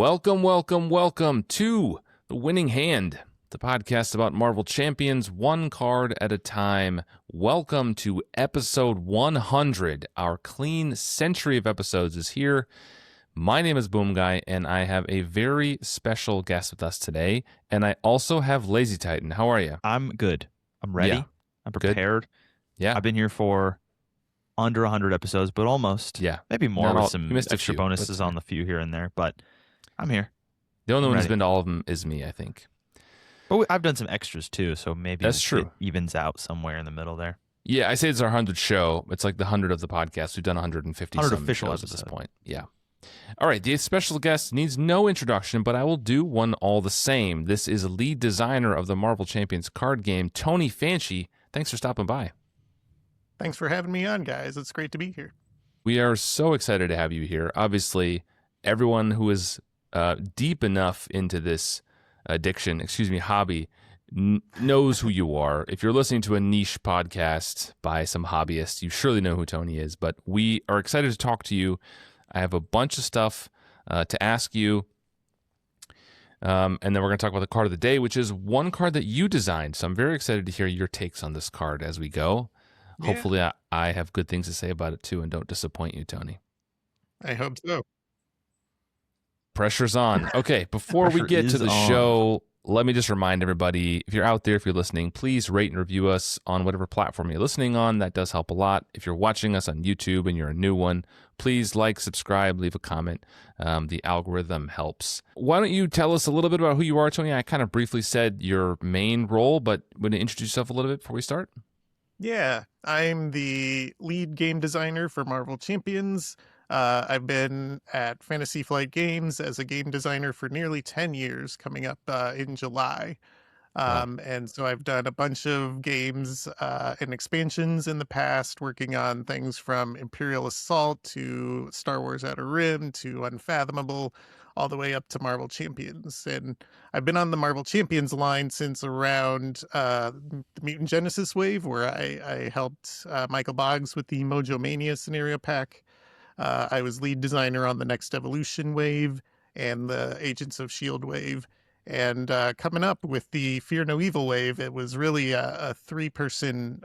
Welcome, welcome, welcome to The Winning Hand, the podcast about Marvel Champions, one card at a time. Welcome to episode 100. Our clean century of episodes is here. My name is Boom Guy, and I have a very special guest with us today. And I also have Lazy Titan. How are you? I'm good. I'm ready. Yeah. I'm prepared. Yeah. I've been here for under 100 episodes, but almost. Yeah. Maybe more Not with all- some you missed a extra few, bonuses but- on the few here and there, but I'm here. The only I'm one who's ready. been to all of them is me, I think. But I've done some extras too, so maybe That's true. it evens out somewhere in the middle there. Yeah, I say it's our 100th show. It's like the 100 of the podcast. We've done 150 100 some official shows at this episode. point. Yeah. All right, the special guest needs no introduction, but I will do one all the same. This is lead designer of the Marvel Champions card game, Tony Fanchi. Thanks for stopping by. Thanks for having me on, guys. It's great to be here. We are so excited to have you here. Obviously, everyone who is deep enough into this hobby, knows who you are. If you're listening to a niche podcast by some hobbyist, you surely know who Tony is. But we are excited to talk to you. I have a bunch of stuff to ask you. And then we're going to talk about the card of the day, which is one card that you designed. So I'm very excited to hear your takes on this card as we go. Yeah. Hopefully I have good things to say about it too and don't disappoint you, Tony. I hope so. Pressure's on. Okay, before we Pressure get to is the on. show, let me just remind everybody, if you're out there, if you're listening, please rate and review us on whatever platform you're listening on. That does help a lot. If you're watching us on YouTube and you're a new one, please like, subscribe, leave a comment. The algorithm helps. Why don't you tell us a little bit about who you are, Tony? I kind of briefly said your main role, but would you introduce yourself a little bit before we start? Yeah, I'm the lead game designer for Marvel Champions. I've been at Fantasy Flight Games as a game designer for nearly 10 years, coming up in July. Wow. And so I've done a bunch of games and expansions in the past, working on things from Imperial Assault to Star Wars Outer Rim to Unfathomable, all the way up to Marvel Champions. And I've been on the Marvel Champions line since around the Mutant Genesis wave, where I helped Michael Boggs with the Mojo Mania scenario pack. I was lead designer on the Next Evolution wave and the Agents of S.H.I.E.L.D. wave. And coming up with the Fear No Evil wave, it was really a three-person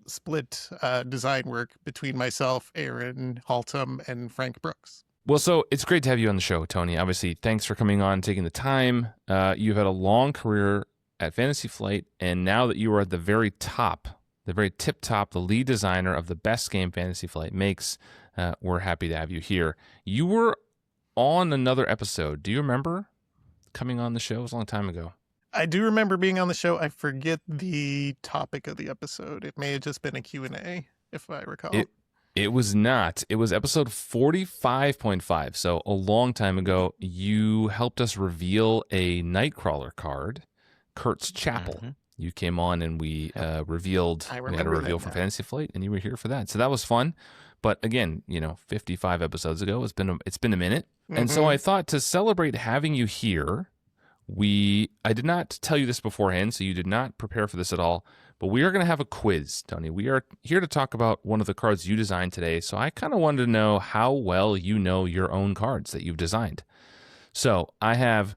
split design work between myself, Aaron Haltom, and Frank Brooks. Well, so it's great to have you on the show, Tony. Obviously, thanks for coming on, taking the time. You've had a long career at Fantasy Flight, and now that you are at the very top, the very tip top, the lead designer of the best game Fantasy Flight makes, we're happy to have you here. You were on another episode. Do you remember coming on the show? It was a long time ago. I do remember being on the show. I forget the topic of the episode. It may have just been a Q&A, if I recall. It was not. It was episode 45.5. So a long time ago, you helped us reveal a Nightcrawler card, Kurt's Chapel. Mm-hmm. You came on and we revealed, I we had a remember reveal that for now. Fantasy Flight, and you were here for that. So that was fun. But again, 55 episodes ago, it's been a minute. And so Mhm. I thought to celebrate having you here, I did not tell you this beforehand, so you did not prepare for this at all, but we are going to have a quiz, Tony. We are here to talk about one of the cards you designed today, so I kind of wanted to know how well you know your own cards that you've designed. So I have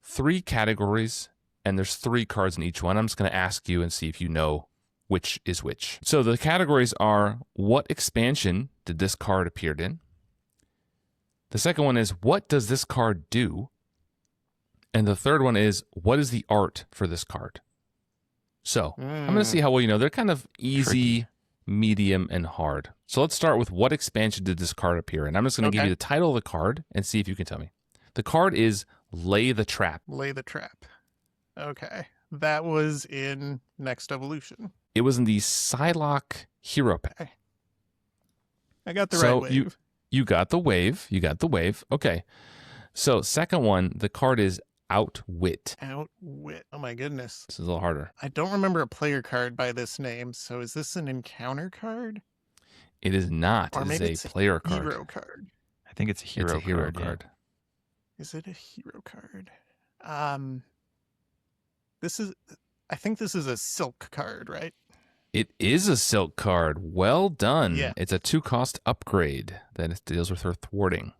3 categories, and there's 3 cards in each one. I'm just going to ask you and see if you know which is which. So the categories are, what expansion did this card appear in? The second one is, what does this card do? And the third one is, what is the art for this card? So I'm going to see how well you know. They're kind of easy, medium, and hard. So let's start with, what expansion did this card appear in? I'm just going to give Okay. you the title of the card and see if you can tell me. The card is Lay the Trap. Lay the Trap. Okay. That was in Next Evolution. It was in the Psylocke Hero Pack. I got the So right wave. You got the wave. You got the wave. Okay. So second one, the card is Outwit. Outwit. Oh my goodness. This is a little harder. I don't remember a player card by this name. So is this an encounter card? It is not. Or It maybe is it's a player card. Hero card. I think it's a hero, It's a hero card. yeah. card. Is it a hero card? I think this is a silk card, right? It is a silk card. Well done. Yeah. It's a 2-cost upgrade that deals with her thwarting.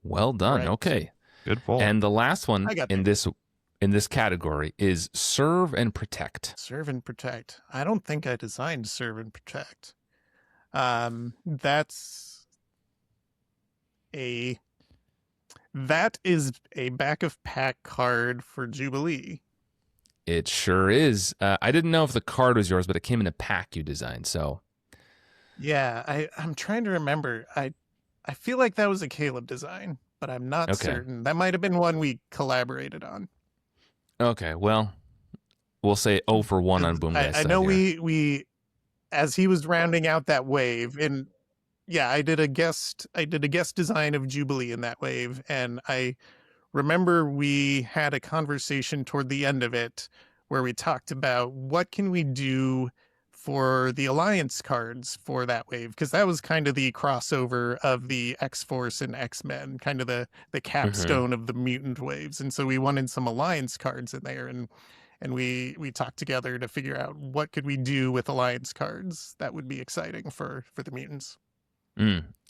Well done. Right. Okay. Good pull. And the last one I got in this category is serve and protect. Serve and protect. I don't think I designed serve and protect. That is a back of pack card for Jubilee. It sure is. I didn't know if the card was yours, but it came in a pack you designed. So Yeah, I'm trying to remember. I feel like that was a Caleb design, but I'm not Okay. certain. That might have been one we collaborated on. okay, well, we'll say 0 for 1 on 'Cause Boom Guy's I side know here. we as he was rounding out that wave, and yeah, I did a guest design of Jubilee in that wave, and I remember we had a conversation toward the end of it where we talked about what can we do for the alliance cards for that wave, because that was kind of the crossover of the X-Force and X-Men, kind of the capstone of the mutant waves, and so we wanted some alliance cards in there, and we talked together to figure out what could we do with alliance cards that would be exciting for the mutants.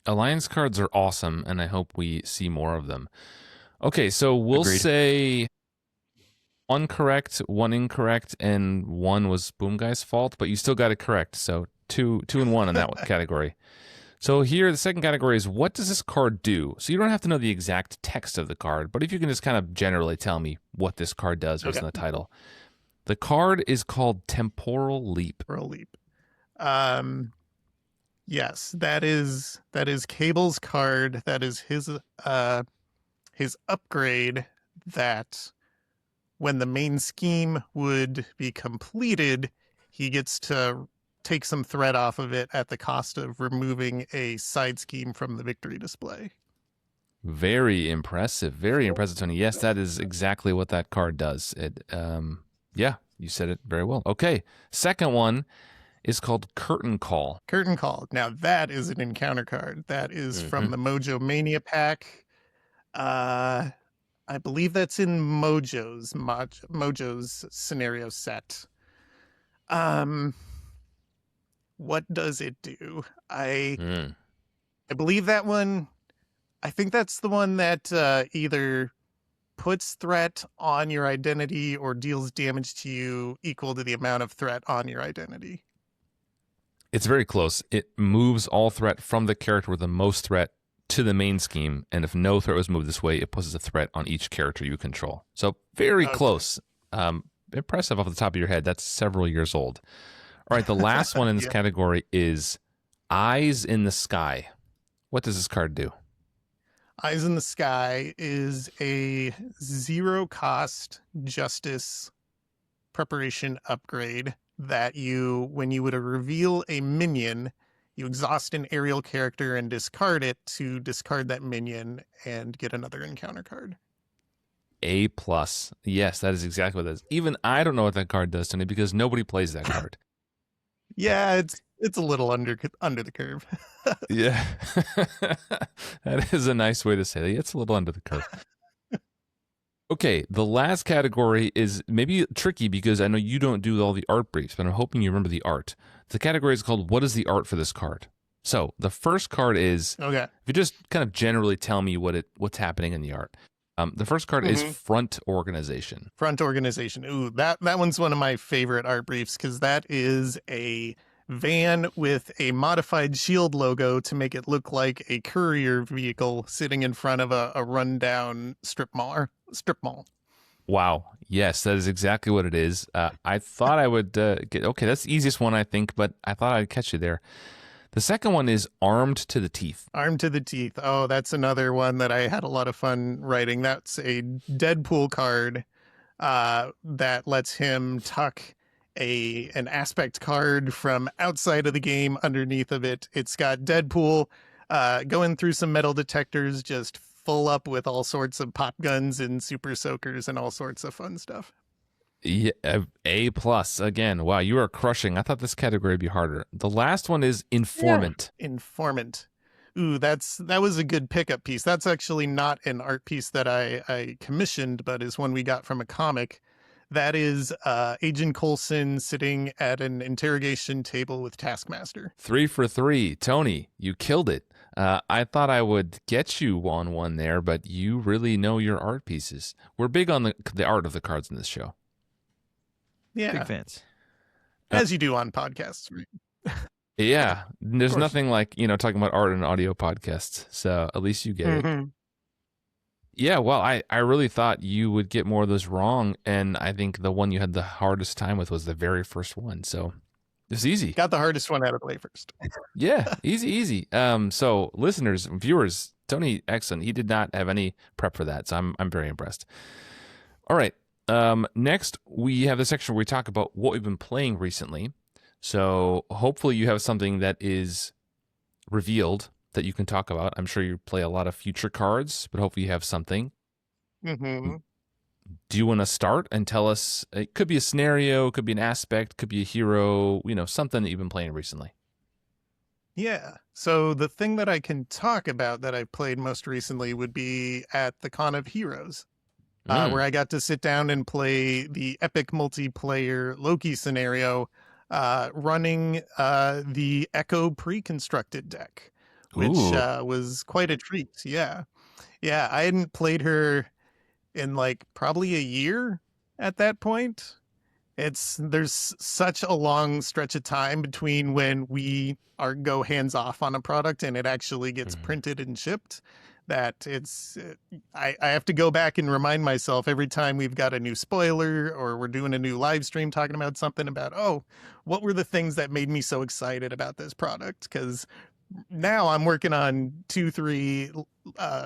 Alliance cards are awesome, and I hope we see more of them. Okay, so we'll Agreed. say 1 correct, 1 incorrect, and 1 was Boom Guy's fault, but you still got it correct. So 2 and 1 in that category. So here, the second category is what does this card do? So you don't have to know the exact text of the card, but if you can just kind of generally tell me what this card does, what's in the title. The card is called Temporal Leap. Temporal Leap. Yes, that is Cable's card. That is his upgrade that when the main scheme would be completed, he gets to take some threat off of it at the cost of removing a side scheme from the victory display. Very impressive. Very impressive, Tony. Yes, that is exactly what that card does. Yeah, you said it very well. Okay, second one is called Curtain Call. Curtain Call. Now that is an encounter card. That is from the Mojo Mania pack. I believe that's in Mojo's scenario set. What does it do? I believe that one. I think that's the one that either puts threat on your identity or deals damage to you equal to the amount of threat on your identity. It's very close. It moves all threat from the character with the most threat to the main scheme, and if no threat was moved this way, it puts a threat on each character you control. So very close. Impressive off the top of your head. That's several years old. All right, the last one in this category is Eyes in the Sky. What does this card do? Eyes in the Sky is a 0-cost justice preparation upgrade that when you would reveal a minion, you exhaust an aerial character and discard it to discard that minion and get another encounter card. A+. Yes, that is exactly what that is. Even I don't know what that card does, Tony, because nobody plays that card. Yeah, it's a little under the curve. Yeah. That is a nice way to say that. It's a little under the curve. Okay, the last category is maybe tricky because I know you don't do all the art briefs, but I'm hoping you remember the art. The category is called What is the art for this card? So the first card is, okay, if you just kind of generally tell me what's happening in the art. The first card is Front Organization. Front Organization. Ooh, that one's one of my favorite art briefs because that is a van with a modified shield logo to make it look like a courier vehicle sitting in front of a rundown strip mall. Wow. Yes, that is exactly what it is. I thought I would get, okay, that's the easiest one, I think, but I thought I'd catch you there. The second one is Armed to the Teeth. Armed to the Teeth. Oh, that's another one that I had a lot of fun writing. That's a Deadpool card that lets him tuck an aspect card from outside of the game underneath of it. It's got Deadpool going through some metal detectors, just full up with all sorts of pop guns and super soakers and all sorts of fun stuff. Yeah, A+ again. Wow, you are crushing. I thought this category would be harder. The last one is Informant. Yeah. Informant. Ooh, that was a good pickup piece. That's actually not an art piece that I commissioned, but is one we got from a comic. That is Agent Coulson sitting at an interrogation table with Taskmaster. 3 for 3. Tony, you killed it. I thought I would get you on one there, but you really know your art pieces. We're big on the art of the cards in this show. Yeah, Big fans. as you do on podcasts, right? Yeah, there's course. nothing like, talking about art in audio podcasts. So at least you get it. Mhm. Yeah, well, I really thought you would get more of those wrong. And I think the one you had the hardest time with was the very first one. So it's easy. Got the hardest one out of the way first. Yeah, easy. So listeners, viewers, Tony, excellent. He did not have any prep for that. So I'm very impressed. All right. Next, we have the section where we talk about what we've been playing recently. So hopefully you have something that is revealed that you can talk about. I'm sure you play a lot of future cards, but hopefully you have something. Mm-hmm. Do you want to start and tell us? It could be a scenario, it could be an aspect, could be a hero, something that you've been playing recently. Yeah. So the thing that I can talk about that I've played most recently would be at the Con of Heroes, where I got to sit down and play the epic multiplayer Loki scenario, running the Echo pre-constructed deck, which was quite a treat. Yeah. I hadn't played her in like probably a year at that point. There's such a long stretch of time between when we go hands off on a product and it actually gets printed and shipped that I have to go back and remind myself every time we've got a new spoiler or we're doing a new live stream talking about something about, what were the things that made me so excited about this product? Because now I'm working on 2-3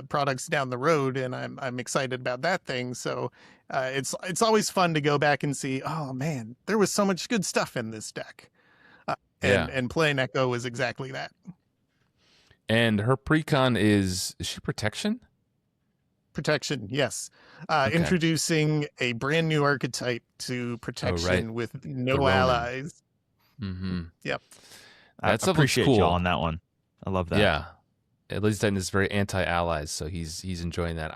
products down the road and I'm excited about that thing. So it's always fun to go back and see, oh man, there was so much good stuff in this deck. And playing Echo is exactly that. And her precon is she protection? Protection, yes. Okay. Introducing a brand new archetype to protection with no allies. Mm-hmm. Yep. I appreciate cool. you on that one. I love that. Yeah. At least Titan is very anti-allies, so he's enjoying that.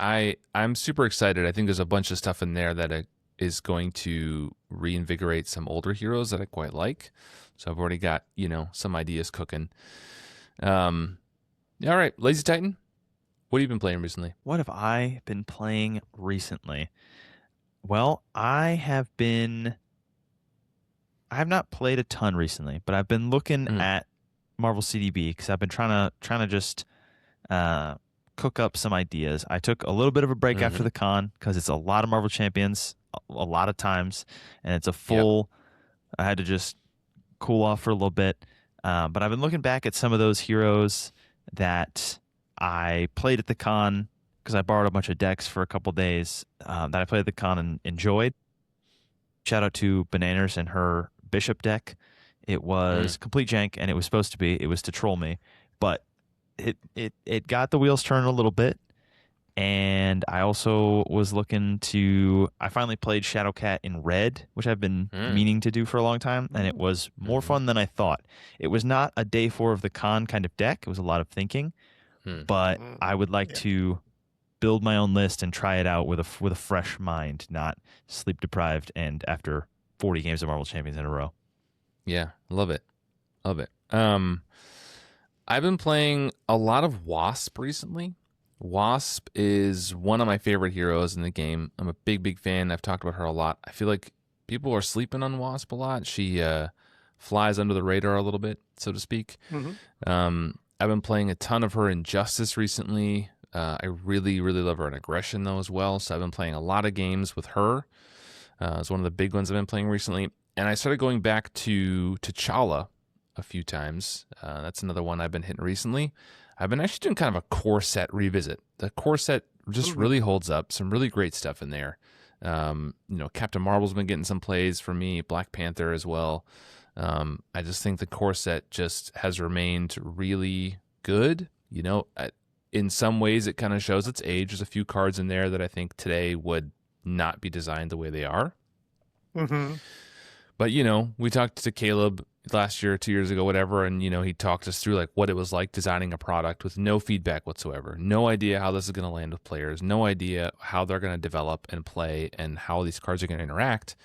I'm super excited. I think there's a bunch of stuff in there that is going to reinvigorate some older heroes that I quite like. So I've already got, some ideas cooking. All right, Lazy Titan, what have you been playing recently? What have I been playing recently? Well, I have not played a ton recently, but I've been looking at Marvel CDB because I've been trying to just cook up some ideas. I took a little bit of a break after the con because it's a lot of Marvel Champions, a lot of times, and it's a full. Yep. I had to just cool off for a little bit, but I've been looking back at some of those heroes that I played at the con because I borrowed a bunch of decks for a couple days that I played at the con and enjoyed. Shout out to Bananas and her Bishop deck. It was complete jank, and it was supposed to be. It was to troll me, but it got the wheels turning a little bit. And I also was looking to. I finally played Shadowcat in red, which I've been meaning to do for a long time, and it was more fun than I thought. It was not a day 4 of the con kind of deck. It was a lot of thinking, but I would like to build my own list and try it out with a fresh mind, not sleep deprived and after 40 games of Marvel Champions in a row. Yeah, love it. I've been playing a lot of Wasp recently. Wasp is one of my favorite heroes in the game. I'm a big fan. I've talked about her a lot. I feel like people are sleeping on Wasp a lot. She flies under the radar a little bit, so to speak. I've been playing a ton of her in Justice recently. I really love her in Aggression, though, as well. So I've been playing a lot of games with her. It's one of the big ones I've been playing recently. And I started going back to T'Challa a few times. That's another one I've been hitting recently. I've been actually doing kind of a core set revisit. The core set just really holds up. Some really great stuff in there. Captain Marvel's been getting some plays for me. Black Panther as well. I just think the core set just has remained really good. In some ways, it kind of shows its age. There's a few cards in there that I think today would not be designed the way they are. But, we talked to Caleb last year, 2 years ago, whatever, and he talked us through like what it was like designing a product with no feedback whatsoever, no idea how this is going to land with players, no idea how they're going to develop and play, and how these cards are going to interact.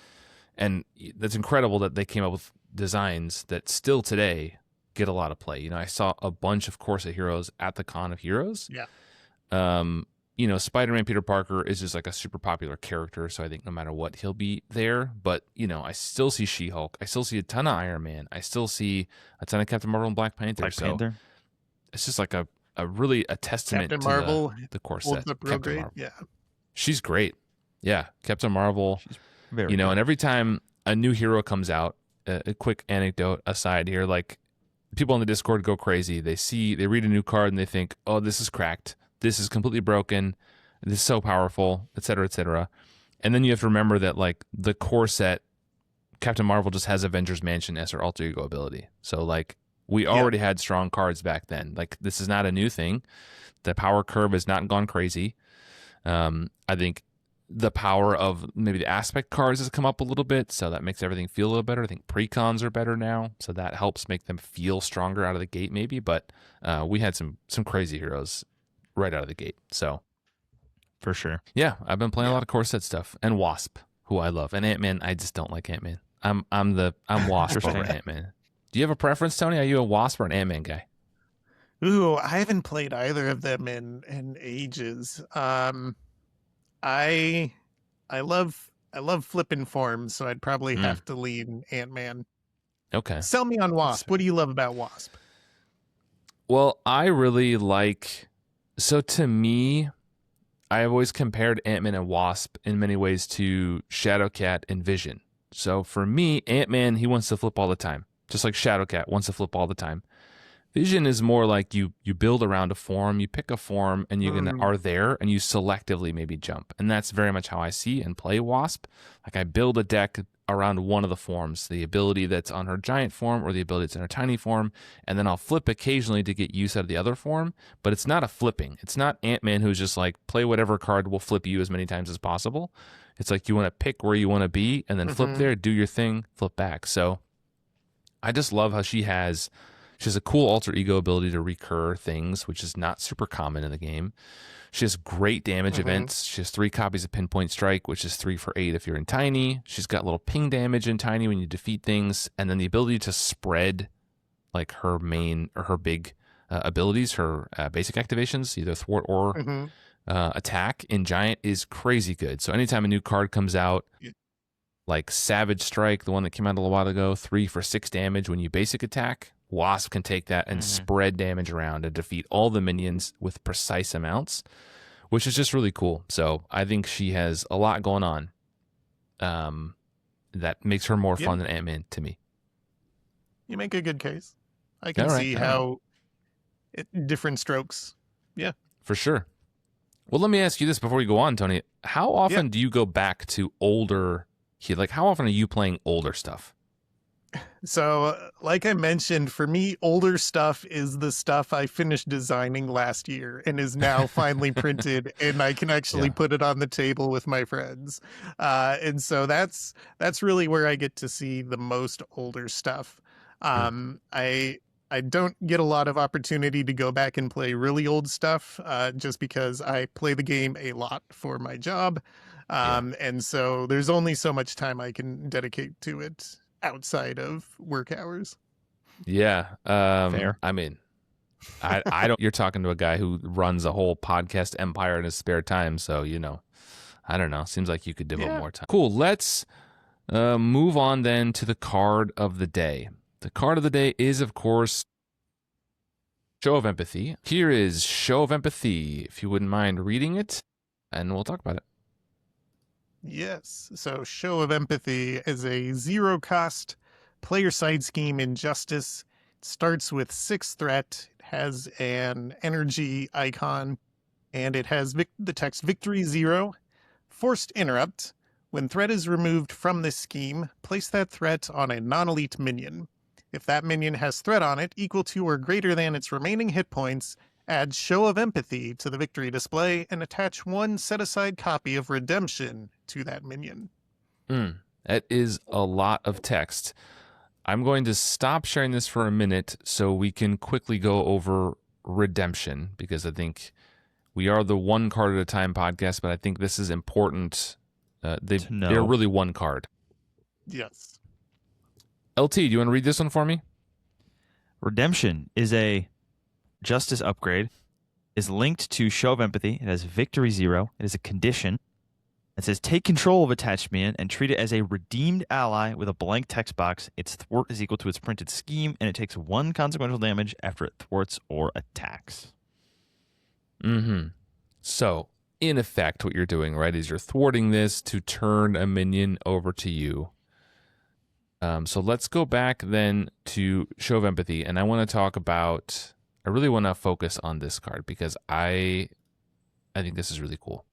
And that's incredible that they came up with designs that still today get a lot of play. I saw a bunch of Corset heroes at the Con of Heroes. Yeah. Spider-Man Peter Parker is just like a super popular character, so I think no matter what, he'll be there. But, I still see She-Hulk. I still see a ton of Iron Man. I still see a ton of Captain Marvel and Black Panther. Panther. It's just like a really a testament Captain to Marvel the core holds set. up real Captain great. Marvel. Yeah. She's great. Yeah, Captain Marvel. She's very and good. every time a new hero comes out, a quick anecdote aside here, like people on the Discord go crazy. They read a new card and they think, oh, this is cracked. This is completely broken. This is so powerful, et cetera, et cetera. And then you have to remember that like the core set, Captain Marvel just has Avengers Mansion as her alter ego ability. So like we already had strong cards back then. Like this is not a new thing. The power curve has not gone crazy. I think the power of maybe the aspect cards has come up a little bit, so that makes everything feel a little better. I think precons are better now, so that helps make them feel stronger out of the gate maybe. But we had some crazy heroes right out of the gate. So for sure. yeah, I've been playing a lot of core set stuff, and Wasp, who I love, and Ant-Man. I just don't like Ant-Man. I'm Wasp over Ant-Man. Do you have a preference, Tony? Are you a Wasp or an Ant-Man guy? Ooh, I haven't played either of them in ages. I love flipping forms, so I'd probably have to lean Ant-Man. Okay. Sell me on Wasp. What do you love about Wasp? Well, I really like. So to me, I have always compared Ant-Man and Wasp in many ways to Shadowcat and Vision. So for me, Ant-Man, he wants to flip all the time, just like Shadowcat wants to flip all the time. Vision is more like you build around a form, you pick a form, and you are there, and you selectively maybe jump. And that's very much how I see and play Wasp. Like I build a deck around one of the forms, the ability that's on her giant form or the ability that's in her tiny form, and then I'll flip occasionally to get use out of the other form, but it's not a flipping. It's not Ant-Man who's just like, play whatever card will flip you as many times as possible. It's like you want to pick where you want to be, and then flip there, do your thing, flip back. So I just love how she has a cool alter ego ability to recur things, which is not super common in the game. She has great damage events. She has 3 copies of Pinpoint Strike, which is 3 for 8 if you're in Tiny. She's got little ping damage in Tiny when you defeat things. And then the ability to spread like her main or her big abilities, her basic activations, either thwart or attack in Giant is crazy good. So anytime a new card comes out, like Savage Strike, the one that came out a little while ago, 3 for 6 damage when you basic attack, Wasp can take that and spread damage around and defeat all the minions with precise amounts, which is just really cool. So I think she has a lot going on that makes her more fun than Ant-Man to me. You make a good case. I can see how different strokes. Yeah. For sure. Well, let me ask you this before we go on, Tony. How often do you go back to older, like how often are you playing older stuff? So, like I mentioned, for me, older stuff is the stuff I finished designing last year and is now finally printed, and I can actually put it on the table with my friends. And so that's really where I get to see the most older stuff. I don't get a lot of opportunity to go back and play really old stuff, just because I play the game a lot for my job. And so there's only so much time I can dedicate to it outside of work hours. Yeah. Fair. I mean, I don't, you're talking to a guy who runs a whole podcast empire in his spare time. So, I don't know. Seems like you could devote more time. Cool. Let's move on then to the card of the day. The card of the day is, of course, Show of Empathy. Here is Show of Empathy, if you wouldn't mind reading it, and we'll talk about it. Yes. So Show of Empathy is a 0-cost player side scheme in Justice. It starts with 6 threat. It has an energy icon, and it has the text Victory 0. Forced Interrupt. When threat is removed from this scheme, place that threat on a non-elite minion. If that minion has threat on it equal to or greater than its remaining hit points, add Show of Empathy to the victory display and attach 1 set-aside copy of Redemption to that minion. That is a lot of text. I'm going to stop sharing this for a minute so we can quickly go over redemption, because I think we are the one card at a time podcast, but I think this is important. They're really one card. Yes. LT, do you want to read this one for me? Redemption is a justice upgrade, is linked to Show of Empathy. It has Victory 0. It is a condition. It says, take control of attachment and treat it as a redeemed ally with a blank text box. Its thwart is equal to its printed scheme, and it takes 1 consequential damage after it thwarts or attacks. Mm-hmm. So, in effect, what you're doing, right, is you're thwarting this to turn a minion over to you. So let's go back then to Show of Empathy, and I want to talk about, I really want to focus on this card because I think this is really cool.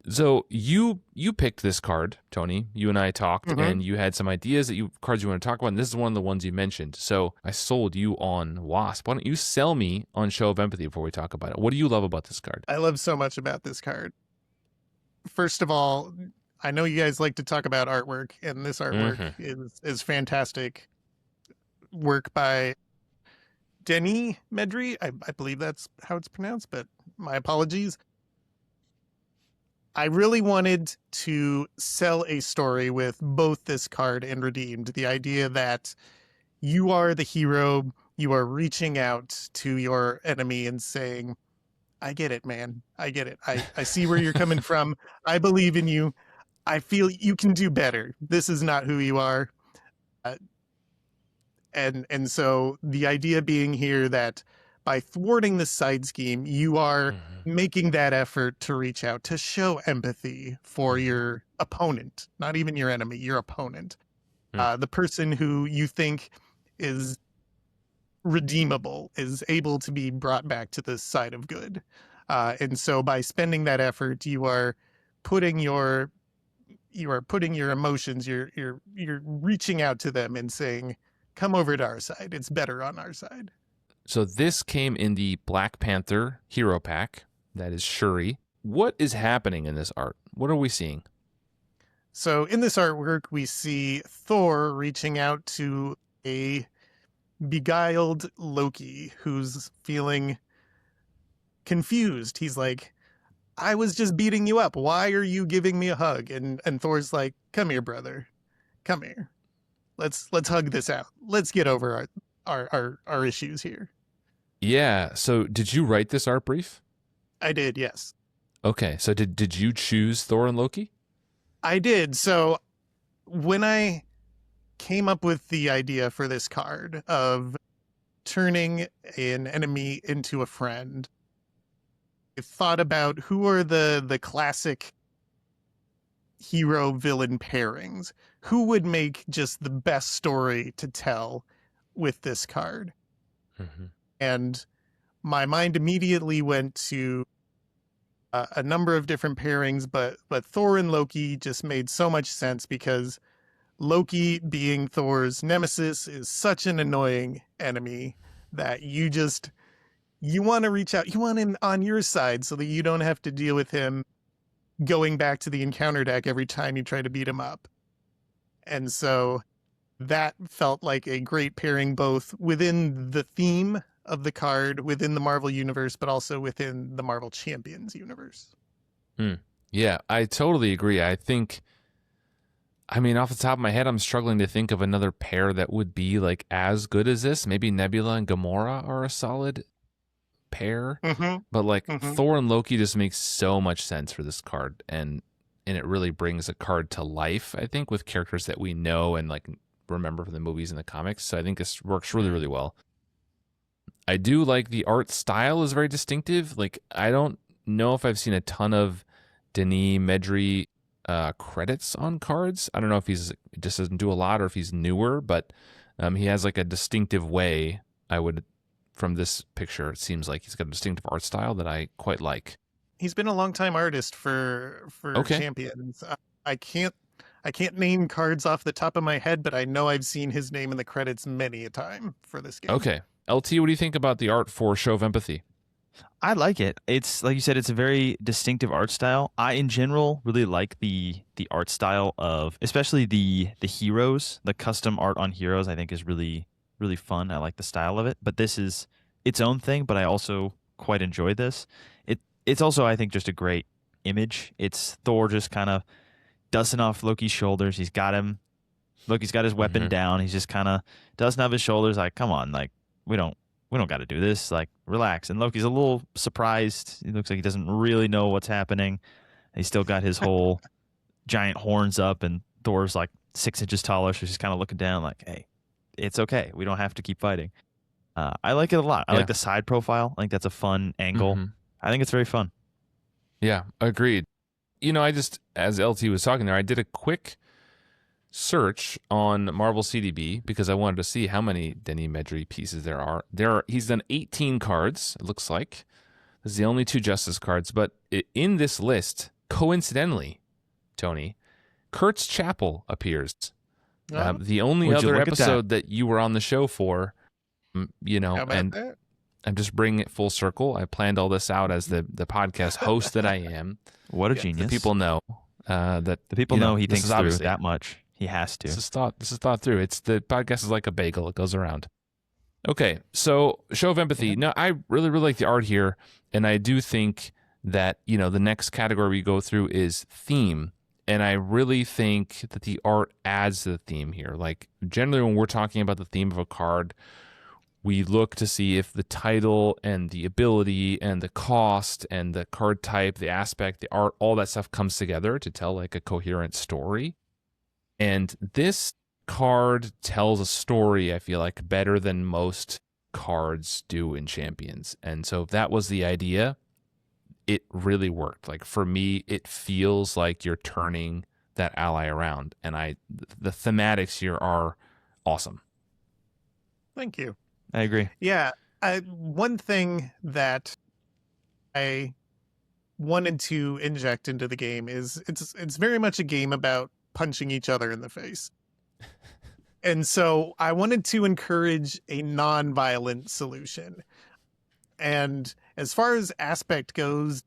So you picked this card, Tony. You and I talked, and you had some ideas cards you want to talk about, and this is one of the ones you mentioned. So I sold you on Wasp. Why don't you sell me on Show of Empathy before we talk about it? What do you love about this card? I love so much about this card. First of all, I know you guys like to talk about artwork, and this artwork is fantastic work by Denis Medri. I believe that's how it's pronounced, but my apologies. I really wanted to sell a story with both this card and Redeemed. The idea that you are the hero, you are reaching out to your enemy and saying, I get it, man. I get it. I see where you're coming from. I believe in you. I feel you can do better. This is not who you are. And so the idea being here that by thwarting the side scheme, you are making that effort to reach out, to show empathy for your opponent, not even your enemy, your opponent, the person who you think is redeemable, is able to be brought back to the side of good. And so by spending that effort, you are putting your emotions, you're reaching out to them and saying, come over to our side. It's better on our side. So this came in the Black Panther Hero Pack. That is Shuri. What is happening in this art? What are we seeing? So in this artwork, we see Thor reaching out to a beguiled Loki who's feeling confused. He's like, I was just beating you up. Why are you giving me a hug? And Thor's like, come here, brother. Come here. Let's hug this out. Let's get over our issues here. Yeah. So did you write this art brief? I did, yes. Okay. So did you choose Thor and Loki? I did. So when I came up with the idea for this card of turning an enemy into a friend, I thought about who are the classic hero villain pairings. Who would make just the best story to tell with this card? And my mind immediately went to a number of different pairings, but Thor and Loki just made so much sense because Loki, being Thor's nemesis, is such an annoying enemy that you want to reach out. You want him on your side so that you don't have to deal with him going back to the encounter deck every time you try to beat him up. And so that felt like a great pairing, both within the theme of the card, within the Marvel universe, but also within the Marvel Champions universe. Yeah, I totally agree. I think, off the top of my head, I'm struggling to think of another pair that would be like as good as this. Maybe Nebula and Gamora are a solid pair, but Thor and Loki just makes so much sense for this card, and it really brings a card to life, I think, with characters that we know and remember from the movies and the comics. So I think this works really, really well. I do like the art style is very distinctive. I don't know if I've seen a ton of Denis Medri credits on cards. I don't know if he's just doesn't do a lot or if he's newer, but he has a distinctive way. From this picture, it seems like he's got a distinctive art style that I quite like. He's been a longtime artist for Champions. I can't name cards off the top of my head, but I know I've seen his name in the credits many a time for this game. Okay. LT, what do you think about the art for Show of Empathy? I like it. It's like you said, it's a very distinctive art style. I, in general, really like the art style of, especially the heroes. The custom art on heroes, I think, is really fun. I like the style of it. But this is its own thing. But I also quite enjoy this. It's also, I think, just a great image. It's Thor just kind of dusting off Loki's shoulders. He's got him. Loki's got his weapon down. He's just kind of dusting off his shoulders. Like, come on, like we don't got to do this. Like, relax. And Loki's a little surprised. He looks like he doesn't really know what's happening. He's still got his whole giant horns up, and Thor's like 6 inches taller, so she's kind of looking down, like, "Hey, it's okay. We don't have to keep fighting." I like it a lot. I like the side profile. I think that's a fun angle. I think it's very fun. Yeah, agreed. I just, as LT was talking there, I did a quick search on Marvel CDB because I wanted to see how many Denny Medry pieces there are. He's done 18 cards, it looks like. This is the only 2 Justice cards, but in this list, coincidentally, Tony, Kurt's Chapel appears. The only other episode that you were on the show for, and that? I'm just bringing it full circle. I planned all this out as the podcast host that I am. What a genius. The people know that the people know he thinks through that much. He has to. This is thought through. The podcast is like a bagel. It goes around. Okay, so show of empathy. Yeah. No, I really like the art here, and I do think that the next category we go through is theme, and I really think that the art adds to the theme here. Like generally, when we're talking about the theme of a card, we look to see if the title and the ability and the cost and the card type, the aspect, the art, all that stuff comes together to tell like a coherent story. And this card tells a story, I feel like, better than most cards do in Champions. And so if that was the idea, it really worked. Like for me, it feels like you're turning that ally around. And the thematics here are awesome. Thank you. I agree. Yeah. One thing that I wanted to inject into the game is it's very much a game about punching each other in the face. And so I wanted to encourage a non-violent solution. And as far as aspect goes,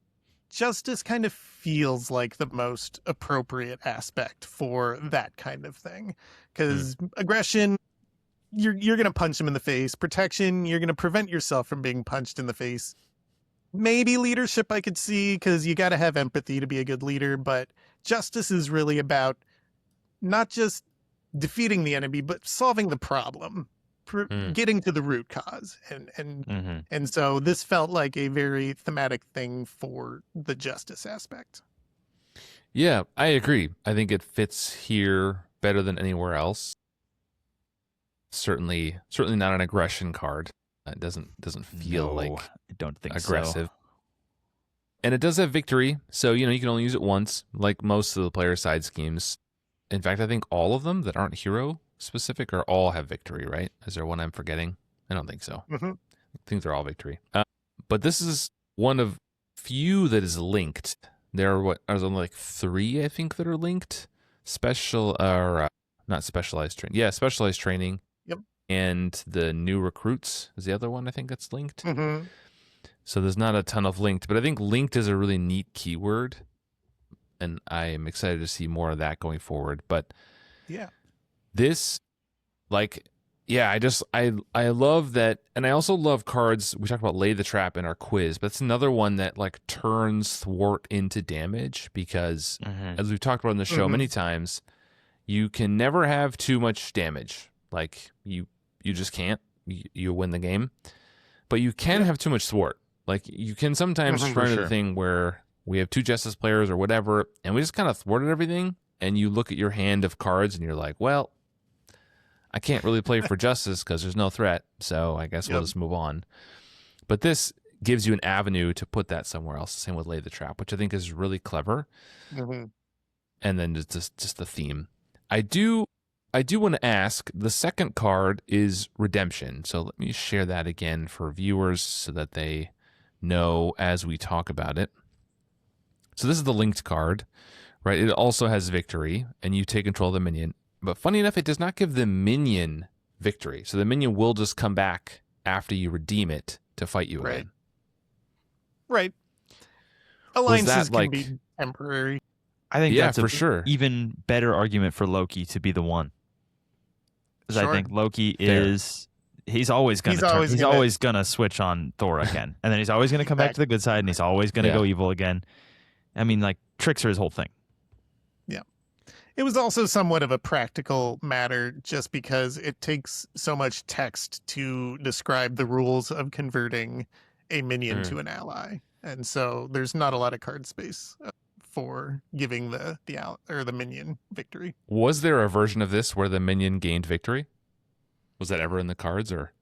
justice kind of feels like the most appropriate aspect for that kind of thing. Because aggression, you're going to punch him in the face. Protection, you're going to prevent yourself from being punched in the face. Maybe leadership I could see, because you got to have empathy to be a good leader. But justice is really about not just defeating the enemy, but solving the problem, getting to the root cause. And so this felt like a very thematic thing for the justice aspect. Yeah, I agree. I think it fits here better than anywhere else. Certainly not an aggression card. It doesn't feel like I don't think aggressive. so. And it does have victory, so you can only use it once, like most of the player side schemes. In fact, I think all of them that aren't hero specific are all have victory, right? Is there one I'm forgetting? I don't think so. I think they're all victory. But this is one of few that is linked. There are only like 3, I think, that are linked. Not specialized training. Yeah, specialized training. Yep. And the new recruits is the other one I think that's linked. So there's not a ton of linked, but I think linked is a really neat keyword. And I am excited to see more of that going forward. But yeah, this, I love that. And I also love cards. We talked about Lay the Trap in our quiz, but it's another one that turns thwart into damage because as we've talked about in the show many times, you can never have too much damage. Like you just can't, you win the game, but you can have too much thwart. Like you can sometimes run into the thing where we have 2 justice players or whatever, and we just kind of thwarted everything. And you look at your hand of cards and you're like, well, I can't really play for justice because there's no threat. So I guess we'll just move on. But this gives you an avenue to put that somewhere else. Same with Lay the Trap, which I think is really clever. And then just the theme. I do want to ask, the second card is Redemption. So let me share that again for viewers so that they know as we talk about it. So this is the linked card, right? It also has victory, and you take control of the minion. But funny enough, it does not give the minion victory. So the minion will just come back after you redeem it to fight you again. Right. Was Alliances that can like, be temporary. I think yeah, that's for a sure. even better argument for Loki to be the one. Because I Sure. think Loki Fair. he's always He's gonna turn always he's gonna always gonna switch on Thor again. And then he's always gonna come back back. to the good side and he's always gonna Yeah. go evil again. I mean, like, tricks are his whole thing. Yeah. It was also somewhat of a practical matter just because it takes so much text to describe the rules of converting a minion Mm. to an ally. And so there's not a lot of card space for giving the minion victory. Was there a version of this where the minion gained victory? Was that ever in the cards, or?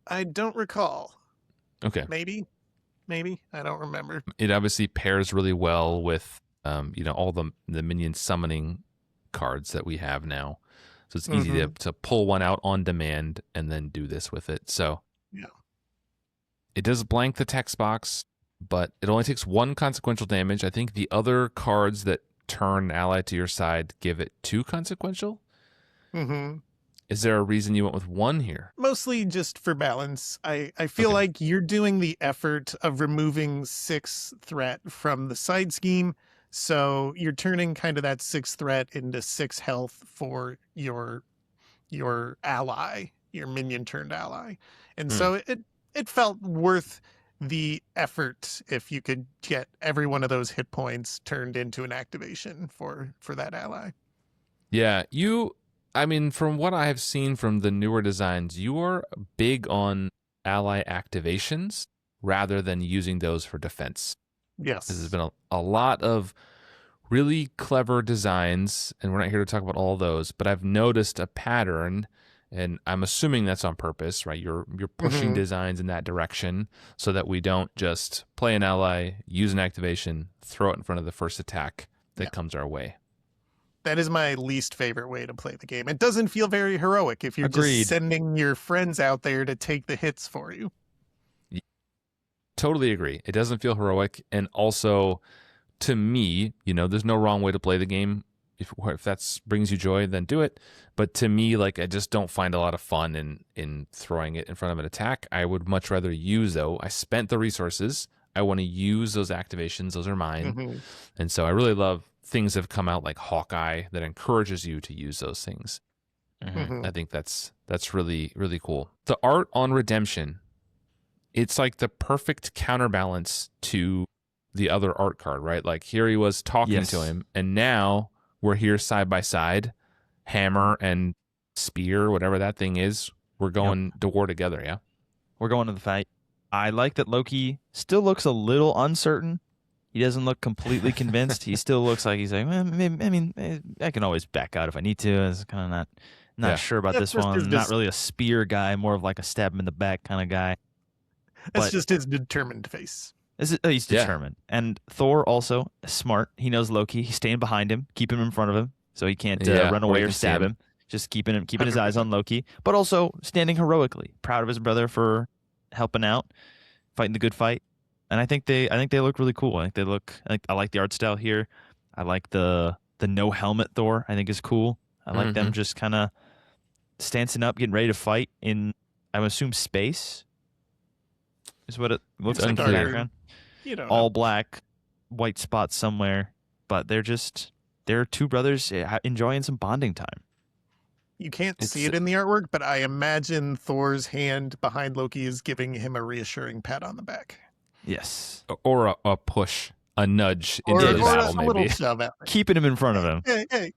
I don't recall. Okay. Maybe. I don't remember. It obviously pairs really well with, all the minion summoning cards that we have now. So it's easy to pull one out on demand and then do this with it. So Yeah. it does blank the text box, but it only takes one consequential damage. I think the other cards that turn ally to your side give it 2 consequential. Mm-hmm. Is there a reason you went with 1 here? Mostly just for balance. I feel Okay. like you're doing the effort of removing 6 threat from the side scheme. So you're turning kind of that 6 threat into 6 health for your ally, your minion turned ally. And so it felt worth the effort if you could get every one of those hit points turned into an activation for that ally. Yeah, from what I have seen from the newer designs, you are big on ally activations rather than using those for defense. Yes. There's been a lot of really clever designs, and we're not here to talk about all of those, but I've noticed a pattern, and I'm assuming that's on purpose, right? You're pushing designs in that direction so that we don't just play an ally, use an activation, throw it in front of the first attack that comes our way. That is my least favorite way to play the game. It doesn't feel very heroic if you're Agreed. just sending your friends out there to take the hits for you. Totally agree. It doesn't feel heroic. And also, to me, there's no wrong way to play the game. If that brings you joy, then do it. But to me, like, I just don't find a lot of fun in throwing it in front of an attack. I would much rather I spent the resources. I want to use those activations. Those are mine. And so I really love things that have come out like Hawkeye that encourages you to use those things. I think that's really, really cool. The art on Redemption, it's like the perfect counterbalance to the other art card, right? Like, here he was talking to him, and now we're here side by side, hammer and spear, whatever that thing is. We're going to war together, yeah? We're going to the fight. I like that Loki still looks a little uncertain. He doesn't look completely convinced. He still looks like he's like, I can always back out if I need to. I was kind of not sure about this one. Not really a spear guy, more of like a stab him in the back kind of guy. That's just his determined face. He's determined. And Thor also smart. He knows Loki. He's staying behind him, keep him in front of him so he can't run away or stab him. Just keeping his eyes on Loki, but also standing heroically, proud of his brother for helping out, fighting the good fight. And I think they look really cool. I like the art style here. I like the no helmet Thor. I think is cool. I like them just kind of stancing up, getting ready to fight in, I would assume, space. Is what it looks like in the background. All black, white spots somewhere, but they're 2 brothers enjoying some bonding time. You can't see it in the artwork, but I imagine Thor's hand behind Loki is giving him a reassuring pat on the back. Yes. Or a push, a nudge into the battle, maybe. Little shove at me. Keeping him in front of him. Hey.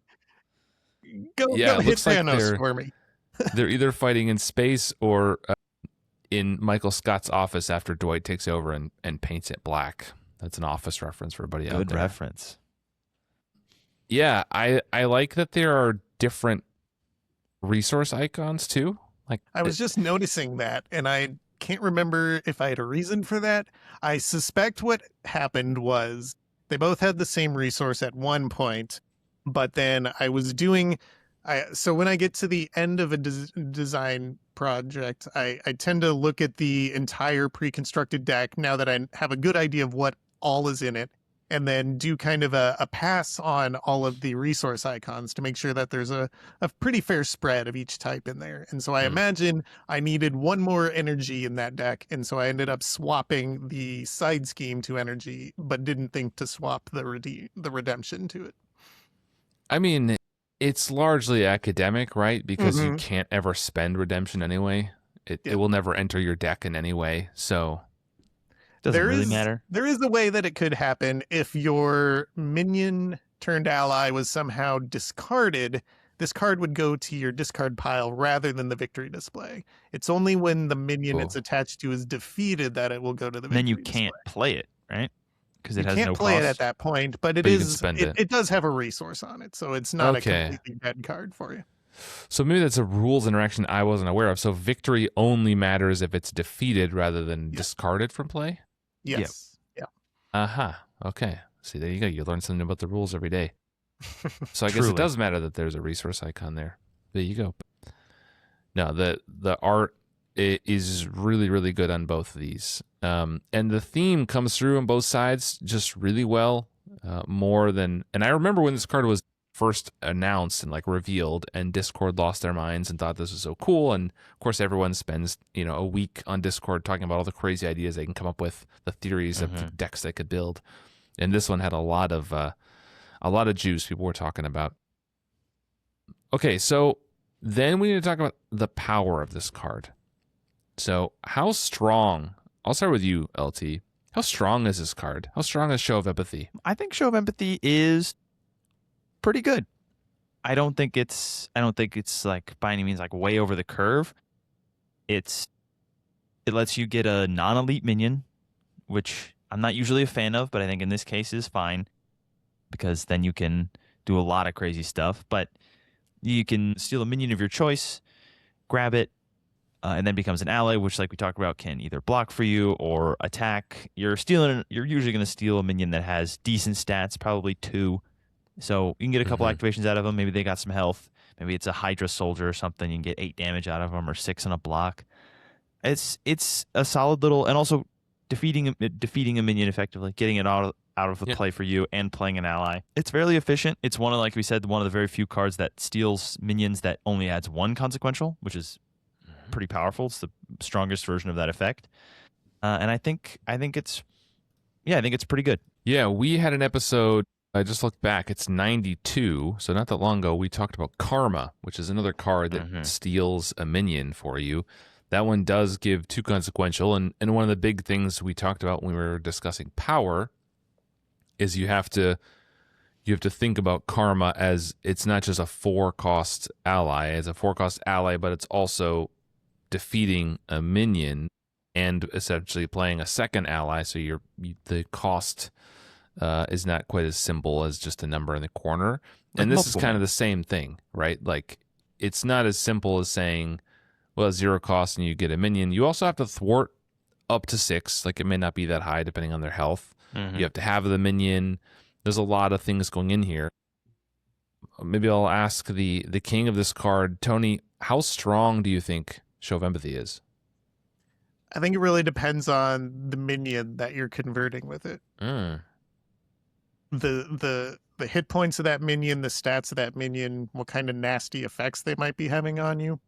Go hit Thanos for me. They're either fighting in space or in Michael Scott's office after Dwight takes over and paints it black. That's an Office reference for everybody out there. Good reference. Yeah, I like that there are different resource icons too. Like, I was just noticing that, and I can't remember if I had a reason for that. I suspect what happened was they both had the same resource at one point, but then so when I get to the end of a design project, I tend to look at the entire pre-constructed deck now that I have a good idea of what all is in it. and then do kind of a pass on all of the resource icons to make sure that there's a pretty fair spread of each type in there. And so I imagine I needed one more energy in that deck, and so I ended up swapping the side scheme to energy, but didn't think to swap the redemption to it. I mean, it's largely academic, right? Because you Mhm. can't ever spend redemption anyway. It Yeah. will never enter your deck in any way. So Doesn't really matter. There is a way that it could happen if your minion turned ally was somehow discarded. This card would go to your discard pile rather than the victory display. It's only when the minion it's Cool. attached to is defeated that it will go to the And then you victory can't display. play it, right? Because it You has can't no play it cost. at that point, but But you can spend it. it does have a resource on it, so it's not a Okay. completely dead card for you. So maybe that's a rules interaction I wasn't aware of. So victory only matters if it's defeated rather than Yeah. discarded from play? Yes. Yeah. Aha. Okay. See, there you go. You learn something about the rules every day. So I guess Truly. it does matter that there's a resource icon there. There you go. No, the art is really, really good on both of these. And the theme comes through on both sides just really well. More than, and I remember when this card was first announced and like revealed, and Discord lost their minds and thought this was so cool. And of course, everyone spends a week on Discord talking about all the crazy ideas they can come up with, the theories of the decks they could build. And this one had a lot of juice people were talking about. Okay, so then we need to talk about the power of this card. So how strong? I'll start with you, LT. How strong is this card? How strong is Show of Empathy? I think Show of Empathy is pretty good. I don't think it's like by any means like way over the curve. It lets you get a non-elite minion, which I'm not usually a fan of, but I think in this case is fine because then you can do a lot of crazy stuff. But you can steal a minion of your choice, grab it, and then becomes an ally, which, like we talked about, can either block for you or attack. You're usually going to steal a minion that has decent stats, probably 2. So you can get a couple activations out of them. Maybe they got some health. Maybe it's a Hydra soldier or something. You can get 8 damage out of them or 6 on a block. It's a solid little, and also defeating a minion effectively, getting it out of the play for you, and playing an ally. It's fairly efficient. It's one of, like we said, one of the very few cards that steals minions that only adds 1 consequential, which is pretty powerful. It's the strongest version of that effect, and I think it's pretty good. Yeah, we had an episode. I just looked back. It's 92, so not that long ago. We talked about Karma, which is another card that steals a minion for you. That one does give 2 consequential, and one of the big things we talked about when we were discussing power is you have to think about Karma as it's not just a 4-cost ally. It's a 4-cost ally, but it's also defeating a minion and essentially playing a second ally. So the cost is not quite as simple as just a number in the corner. And this is kind of the same thing, right? Like it's not as simple as saying, well, 0 cost and you get a minion. You also have to thwart up to 6. Like it may not be that high depending on their health. You have to have the minion. There's a lot of things going in here. Maybe I'll ask the king of this card, Tony, how strong do you think Show of Empathy is? I think it really depends on the minion that you're converting with it. The hit points of that minion, the stats of that minion, what kind of nasty effects they might be having on you.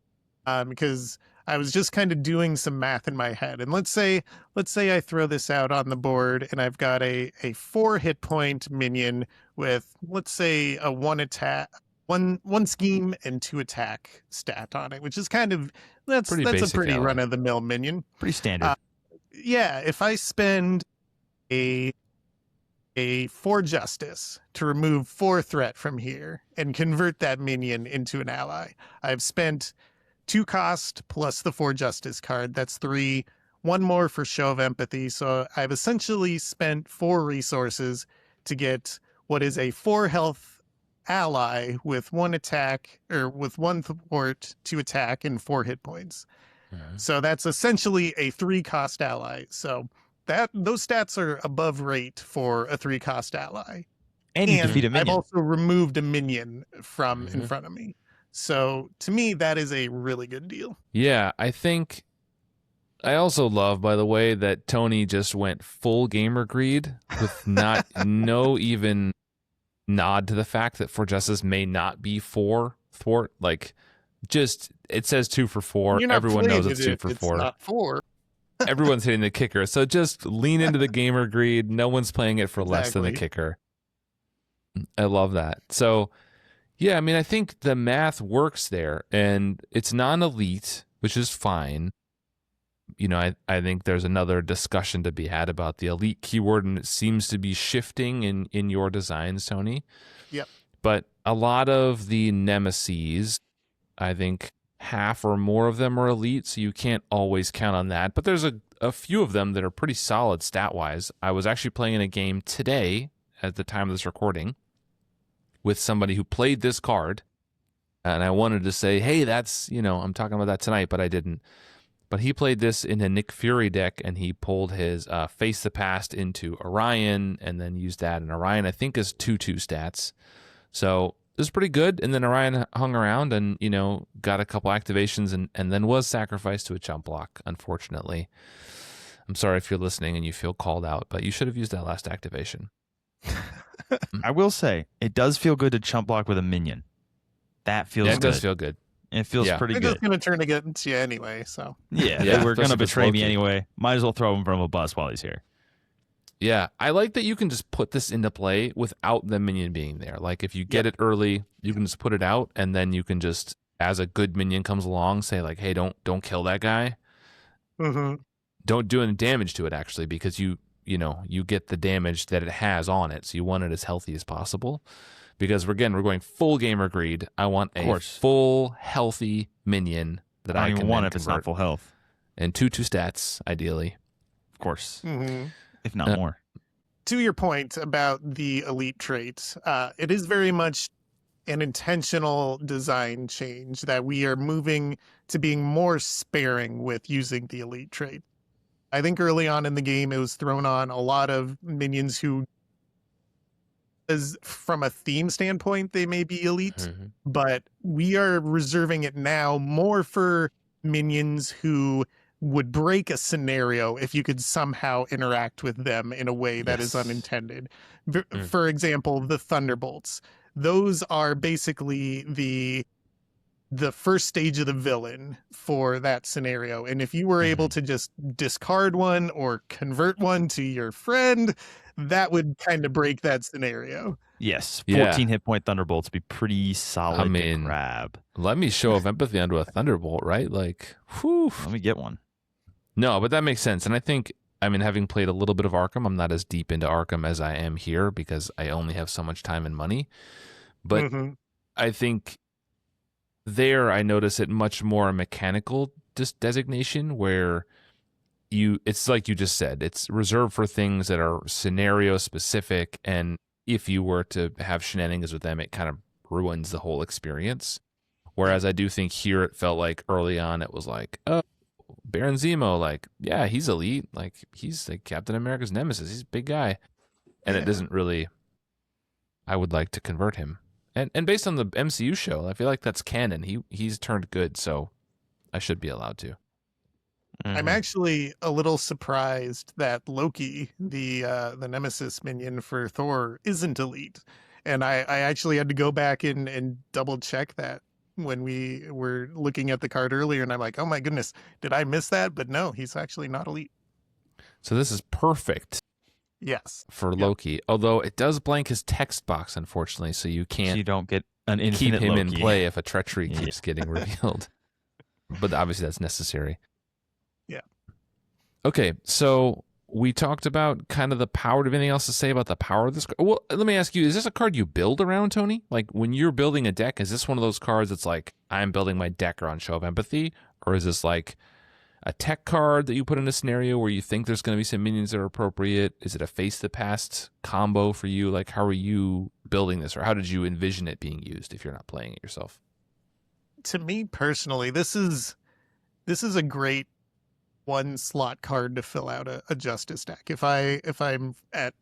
Because I was just kind of doing some math in my head, and let's say I throw this out on the board, and I've got a 4 hit point minion with, let's say, a 1 attack, one scheme and 2 attack stat on it, which is kind of that's a pretty run of the mill minion, pretty standard. Yeah, if I spend a 4 justice to remove 4 threat from here and convert that minion into an ally, I've spent 2 cost plus the 4 justice card. That's 3. 1 more for Show of Empathy. So I've essentially spent 4 resources to get what is a 4 health ally with 1 attack, or with 1 thwart, 2 attack, and 4 hit points. So that's essentially a 3 cost ally. So those stats are above rate for a 3 cost ally. And you defeat a minion. I've also removed a minion from in front of me. So to me, that is a really good deal. Yeah, I think I also love, by the way, that Tony just went full gamer greed with not no even nod to the fact that For Justice may not be for thwart. Like, just it says 2 for 4. You're not Everyone knows playing it's it 2 if for it's 4. not 4. Everyone's hitting the kicker. So just lean into the gamer greed. No one's playing it for less than the Exactly. kicker. I love that. So, yeah, I mean, I think the math works there, and it's non-elite, which is fine. You know, I think there's another discussion to be had about the elite keyword, and it seems to be shifting in your designs, Tony. Yep. But a lot of the nemesis, I think half or more of them are elite, so you can't always count on that. But there's a few of them that are pretty solid stat-wise. I was actually playing in a game today at the time of this recording with somebody who played this card, and I wanted to say, hey, that's, you know, I'm talking about that tonight, but I didn't. But he played this in a Nick Fury deck, and he pulled his Face the Past into Orion, and then used that. And Orion, I think, is 2/2 stats. So it was pretty good. And then Orion hung around and, you know, got a couple activations and then was sacrificed to a chump block, unfortunately. I'm sorry if you're listening and you feel called out, but you should have used that last activation. I will say, it does feel good to chump block with a minion. That feels Yeah, it good. does feel good. It feels Yeah. pretty They're good. just going to turn against you anyway, so. Yeah, Yeah, they were going to especially if it's betray me Loki. anyway. Might as well throw him from a bus while he's here. Yeah, I like that you can just put this into play without the minion being there. Like if you get it early, you can just put it out, and then you can just, as a good minion comes along, say like, "Hey, don't kill that guy. Mm-hmm. Don't do any damage to it, actually, because you get the damage that it has on it. So you want it as healthy as possible, because we're going full gamer greed. I want a course. full healthy minion that I I don't can even want then it if it's not convert. full health. And 2/2 stats, ideally. Of course. Mm-hmm. If not more. To your point about the elite trait, it is very much an intentional design change that we are moving to being more sparing with using the elite trait. I think early on in the game, it was thrown on a lot of minions who, as from a theme standpoint, they may be elite, Mm-hmm. but we are reserving it now more for minions who would break a scenario if you could somehow interact with them in a way that is Yes. unintended. Mm. For example, the Thunderbolts. Those are basically the first stage of the villain for that scenario. And if you were able to just discard one or convert one to your friend, that would kind of break that scenario. Yes. Yeah. 14 hit point Thunderbolts would be pretty solid to grab. Let me show of empathy onto a Thunderbolt, right? Like, whew. Let me get one. No, but that makes sense. And I think, I mean, having played a little bit of Arkham, I'm not as deep into Arkham as I am here because I only have so much time and money. But Mhm. I think there I notice it much more a mechanical designation where it's like you just said, it's reserved for things that are scenario specific. And if you were to have shenanigans with them, it kind of ruins the whole experience. Whereas I do think here it felt like early on it was like, oh, Baron Zemo, like, yeah, he's elite. Like, he's like Captain America's nemesis. He's a big guy. And it doesn't really, I would like to convert him. And based on the MCU show, I feel like that's canon. He's turned good, so I should be allowed to. I'm actually a little surprised that Loki, the nemesis minion for Thor, isn't elite. And I actually had to go back and double check that when we were looking at the card earlier, and I'm like, oh my goodness, did I miss that? But no, he's actually not elite. So this is perfect Yes. for Loki, although it does blank his text box, unfortunately, so you So can't you don't get an keep infinite him Loki. in play if a treachery Yeah. keeps getting revealed. But obviously that's necessary. Yeah. Okay, so we talked about kind of the power. Do you have anything else to say about the power of this card? Well, let me ask you, is this a card you build around, Tony? Like when you're building a deck, is this one of those cards that's like, I'm building my deck around Show of Empathy? Or is this like a tech card that you put in a scenario where you think there's going to be some minions that are appropriate? Is it a Face the Past combo for you? Like how are you building this, or how did you envision it being used if you're not playing it yourself? To me personally, this is a great one slot card to fill out a justice deck. If I'm at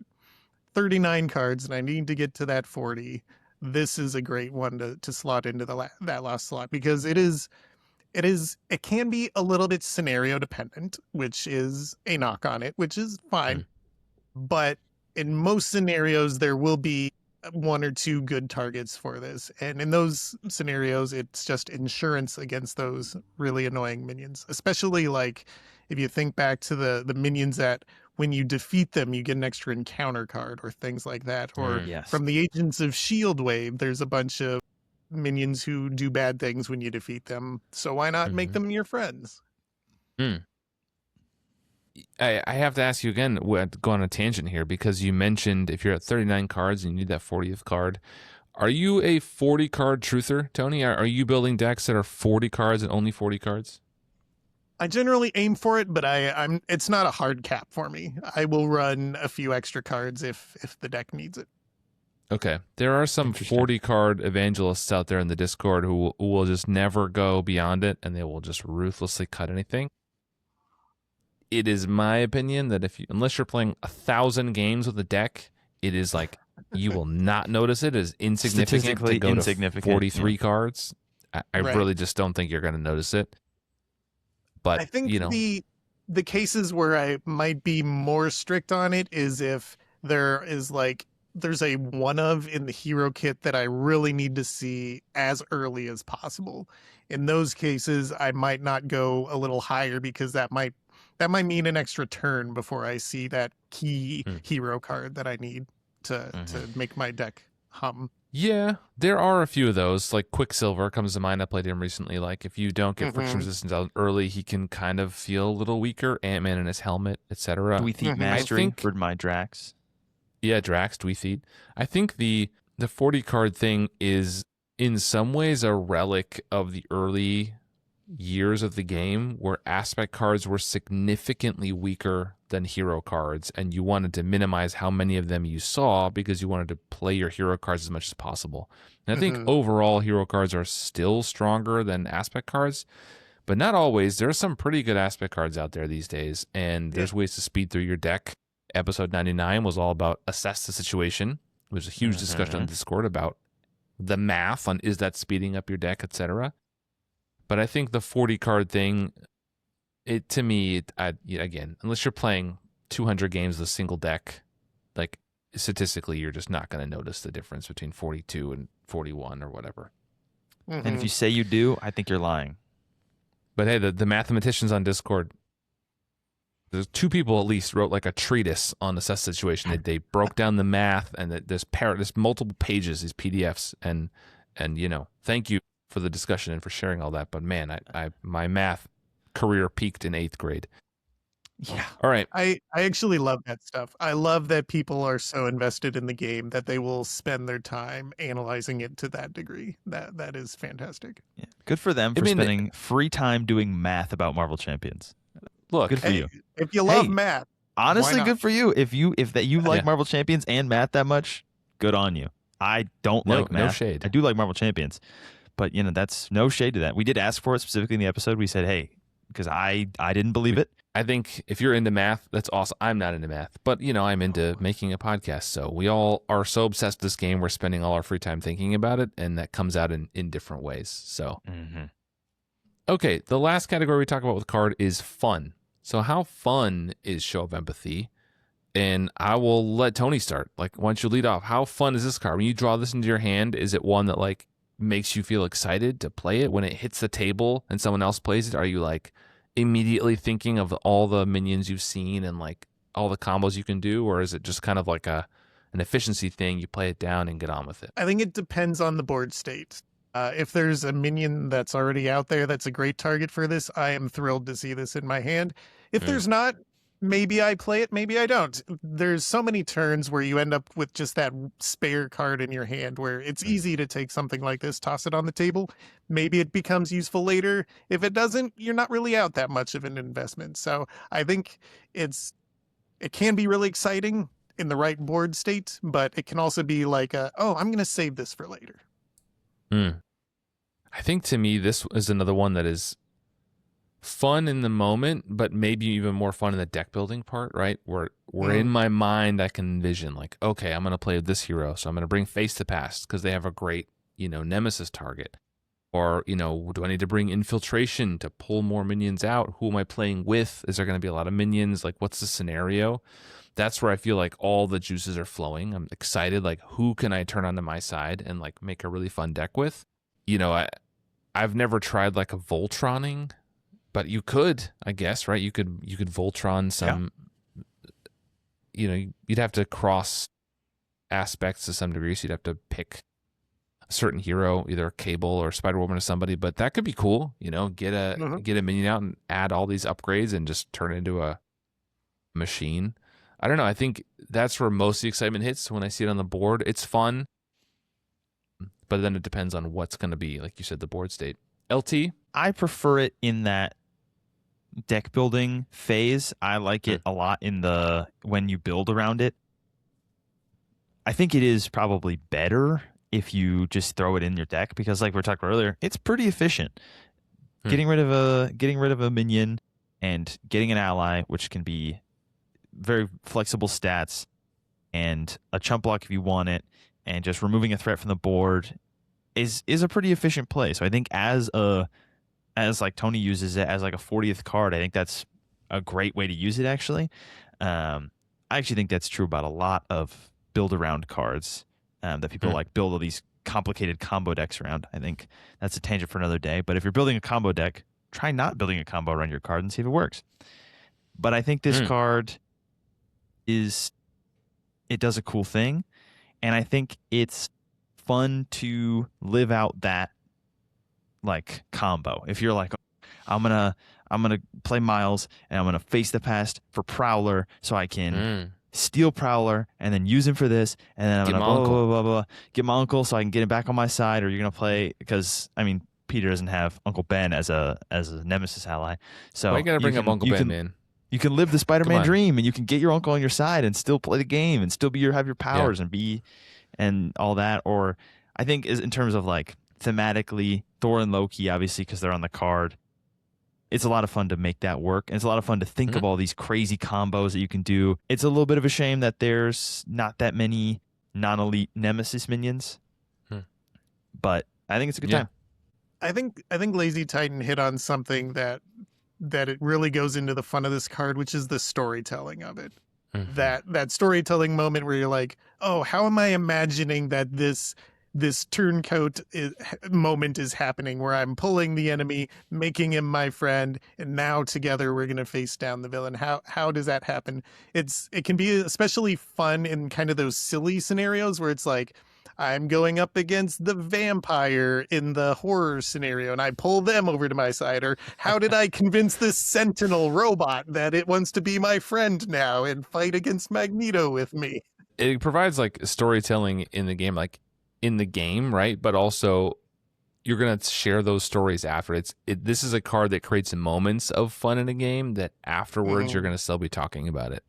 39 cards and I need to get to that 40, this is a great one to slot into that last slot, because it is it can be a little bit scenario dependent, which is a knock on it, which is fine. But in most scenarios, there will be one or two good targets for this. And in those scenarios, it's just insurance against those really annoying minions, especially like if you think back to the minions that when you defeat them, you get an extra encounter card or things like that. Or Yes. from the Agents of S.H.I.E.L.D. wave, there's a bunch of minions who do bad things when you defeat them. So why not make them your friends? I have to ask you again, go on a tangent here, because you mentioned if you're at 39 cards and you need that 40th card, are you a 40 card truther, Tony? Are you building decks that are 40 cards and only 40 cards? I generally aim for it, but I'm it's not a hard cap for me. I will run a few extra cards if the deck needs it. Okay. There are some 40 card evangelists out there in the Discord who will just never go beyond it, and they will just ruthlessly cut anything. It is my opinion that unless you're playing 1,000 games with a deck, it is like you will not notice it as insignificant to go to 43 cards. I really just don't think you're going to notice it. But I think the cases where I might be more strict on it is if there's a one of in the hero kit that I really need to see as early as possible. In those cases, I might not go a little higher because that might mean an extra turn before I see that key hero card that I need to make my deck hum. Yeah, there are a few of those. Like Quicksilver comes to mind. I played him recently. Like if you don't get friction resistance out early, he can kind of feel a little weaker. Ant-Man in his helmet, etc. Dweethite Mastery for my Drax. Yeah, Drax, Dweethite. I think the 40 card thing is in some ways a relic of the early years of the game where aspect cards were significantly weaker than hero cards, and you wanted to minimize how many of them you saw because you wanted to play your hero cards as much as possible. And I think overall hero cards are still stronger than aspect cards, but not always. There are some pretty good aspect cards out there these days, and there's ways to speed through your deck. Episode 99 was all about assess the situation. There was a huge discussion on Discord about the math on is that speeding up your deck, etc. But I think the 40 card thing, again, unless you're playing 200 games with a single deck, like statistically, you're just not going to notice the difference between 42 and 41 or whatever. And if you say you do, I think you're lying. But hey, the mathematicians on Discord, there's two people at least wrote like a treatise on the assess situation. They broke down the math, and there's multiple pages, these PDFs, and thank you for the discussion and for sharing all that. But man, my math career peaked in 8th grade. Yeah. All right. I actually love that stuff. I love that people are so invested in the game that they will spend their time analyzing it to that degree. That is fantastic. Yeah. Good for them for spending free time doing math about Marvel Champions. Look, good for you. If you love math, honestly, good for you. If you like Marvel Champions and math that much, good on you. I don't like math. No shade. I do like Marvel Champions. But, that's no shade to that. We did ask for it specifically in the episode. We said, hey, because I didn't believe it. I think if you're into math, that's awesome. I'm not into math, but, I'm into making a podcast. So we all are so obsessed with this game. We're spending all our free time thinking about it, and that comes out in different ways. So, Okay, the last category we talk about with card is fun. So how fun is Show of Empathy? And I will let Tony start. Like, why don't you lead off? How fun is this card? When you draw this into your hand, is it one that, like, makes you feel excited to play it when it hits the table and someone else plays it? Are you like immediately thinking of all the minions you've seen and like all the combos you can do, or is it just kind of like an efficiency thing? You play it down and get on with it. I think it depends on the board state. If there's a minion that's already out there that's a great target for this, I am thrilled to see this in my hand. If there's not, maybe I play it, maybe I don't. There's so many turns where you end up with just that spare card in your hand where it's easy to take something like this, toss it on the table. Maybe it becomes useful later. If it doesn't, you're not really out that much of an investment. So I think it can be really exciting in the right board state, but it can also be like, I'm going to save this for later. I think to me, this is another one that is fun in the moment, but maybe even more fun in the deck building part, right? Where in my mind, I can envision like, okay, I'm going to play this hero. So I'm going to bring Face to Past because they have a great, nemesis target. Or, do I need to bring infiltration to pull more minions out? Who am I playing with? Is there going to be a lot of minions? Like, what's the scenario? That's where I feel like all the juices are flowing. I'm excited. Like, who can I turn onto my side and like make a really fun deck with? I've never tried like a Voltroning, but you could, I guess, right? You could Voltron some. You'd have to cross aspects to some degree. So you'd have to pick a certain hero, either Cable or Spider-Woman or somebody, but that could be cool. Get a minion out and add all these upgrades and just turn it into a machine. I don't know. I think that's where most of the excitement hits when I see it on the board. It's fun, but then it depends on what's going to be, like you said, the board state. LT? I prefer it in that deck building phase. I like it a lot when you build around it. I think it is probably better if you just throw it in your deck because, like we were talking about earlier, it's pretty efficient. Getting rid of a minion and getting an ally, which can be very flexible stats, and a chump block if you want it, and just removing a threat from the board is a pretty efficient play. So I think as like Tony uses it as like a 40th card, I think that's a great way to use it. Actually, I actually think that's true about a lot of build around cards that people like build all these complicated combo decks around. I think that's a tangent for another day. But if you're building a combo deck, try not building a combo around your card and see if it works. But I think this card it does a cool thing, and I think it's fun to live out that like combo. If you're like, I'm gonna play Miles and I'm gonna face the past for Prowler so I can steal Prowler and then use him for this, and then I'm gonna blah, blah, blah, blah, get my uncle so I can get him back on my side. Or you're gonna play, because I mean Peter doesn't have Uncle Ben as a nemesis ally, so why you gotta bring up Uncle Ben, man? You can live the Spider-Man dream, and you can get your uncle on your side and still play the game and still have your powers and all that. Or I think in terms of like thematically, Thor and Loki, obviously, because they're on the card, it's a lot of fun to make that work. And it's a lot of fun to think of all these crazy combos that you can do. It's a little bit of a shame that there's not that many non-elite Nemesis minions, but I think it's a good time. I think Lazy Titan hit on something that it really goes into the fun of this card, which is the storytelling of it. That storytelling moment where you're like, oh, how am I imagining that this turncoat moment is happening, where I'm pulling the enemy, making him my friend, and now together we're going to face down the villain. How does that happen? It can be especially fun in kind of those silly scenarios where it's like, I'm going up against the vampire in the horror scenario, and I pull them over to my side. Or how did I convince this sentinel robot that it wants to be my friend now and fight against Magneto with me? It provides like storytelling in the game, right? But also you're going to share those stories after. This is a card that creates moments of fun in a game that afterwards you're going to still be talking about it.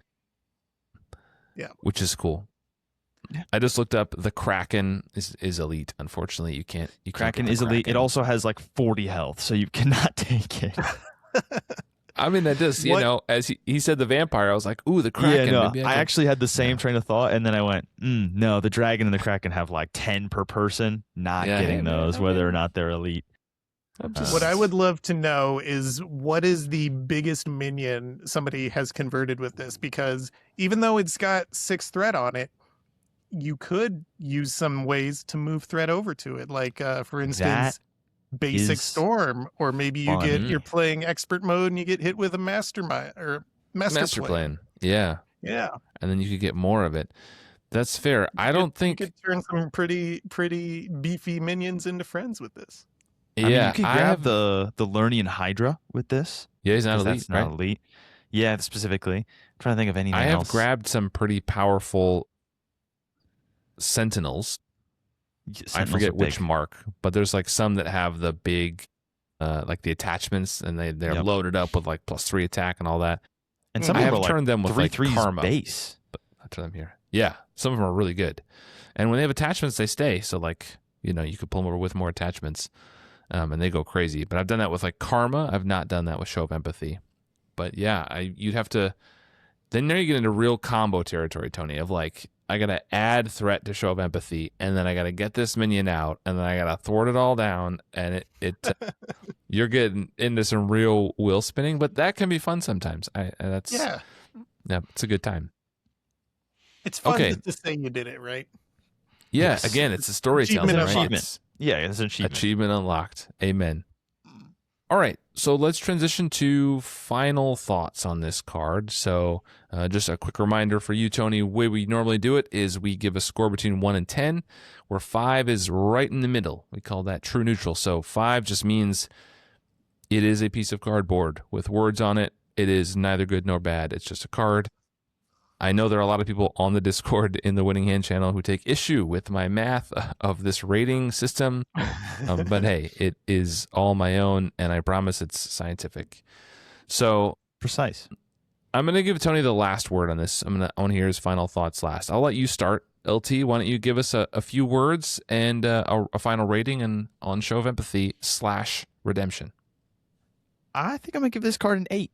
Yeah. Which is cool. I just looked up the Kraken is elite. Unfortunately, you can't Kraken is elite. It also has like 40 health, so you cannot take it. I mean, that does, as he said the vampire, I was like, ooh, the Kraken. Yeah, no, I actually had the same train of thought, and then I went, no, the Dragon and the Kraken have like 10 per person. Not getting those, whether or not they're elite. What I would love to know is what is the biggest minion somebody has converted with this? Because even though it's got 6 threat on it, you could use some ways to move threat over to it. Like, for instance, basic storm, or maybe you're playing expert mode and you get hit with a master plan. Yeah. And then you could get more of it. That's fair. You could turn some pretty beefy minions into friends with this. I mean, you can grab the Lernian Hydra with this. Yeah, he's not elite, that's not elite. Yeah, specifically. I'm trying to think of anything else. I have grabbed some pretty powerful Sentinels. I forget which mark, but there's like some that have the big, like the attachments, and they're loaded up with like +3 attack and all that. And some I of have them turned them with like karma base. But I turn them here. Yeah, some of them are really good, and when they have attachments, they stay. So like you could pull them over with more attachments, and they go crazy. But I've done that with like karma. I've not done that with show of empathy. But yeah, you'd have to. Then there you get into real combo territory, Tony, of like, I gotta add threat to show of empathy, and then I gotta get this minion out, and then I gotta thwart it all down, and you're getting into some real wheel spinning, but that can be fun sometimes. Yeah. Yeah, it's a good time. It's fun Okay. just to say you did it, right? Yeah, Yes. again, it's a storytelling. Achievement Right? unlocked. Yeah, it's an achievement. Achievement unlocked. Amen. All right, so let's transition to final thoughts on this card. So just a quick reminder for you, Tony, the way we normally do it is we give a score between 1 and 10, where 5 is right in the middle. We call that true neutral. So 5 just means it is a piece of cardboard with words on it. It is neither good nor bad. It's just a card. I know there are a lot of people on the Discord in the Winning Hand channel who take issue with my math of this rating system. But hey, it is all my own, and I promise it's scientific. So Precise. I'm going to give Tony the last word on this. I want to hear his final thoughts last. I'll let you start. LT, why don't you give us a few words and a final rating and on Show of Empathy / Redemption. I think I'm going to give this card an 8.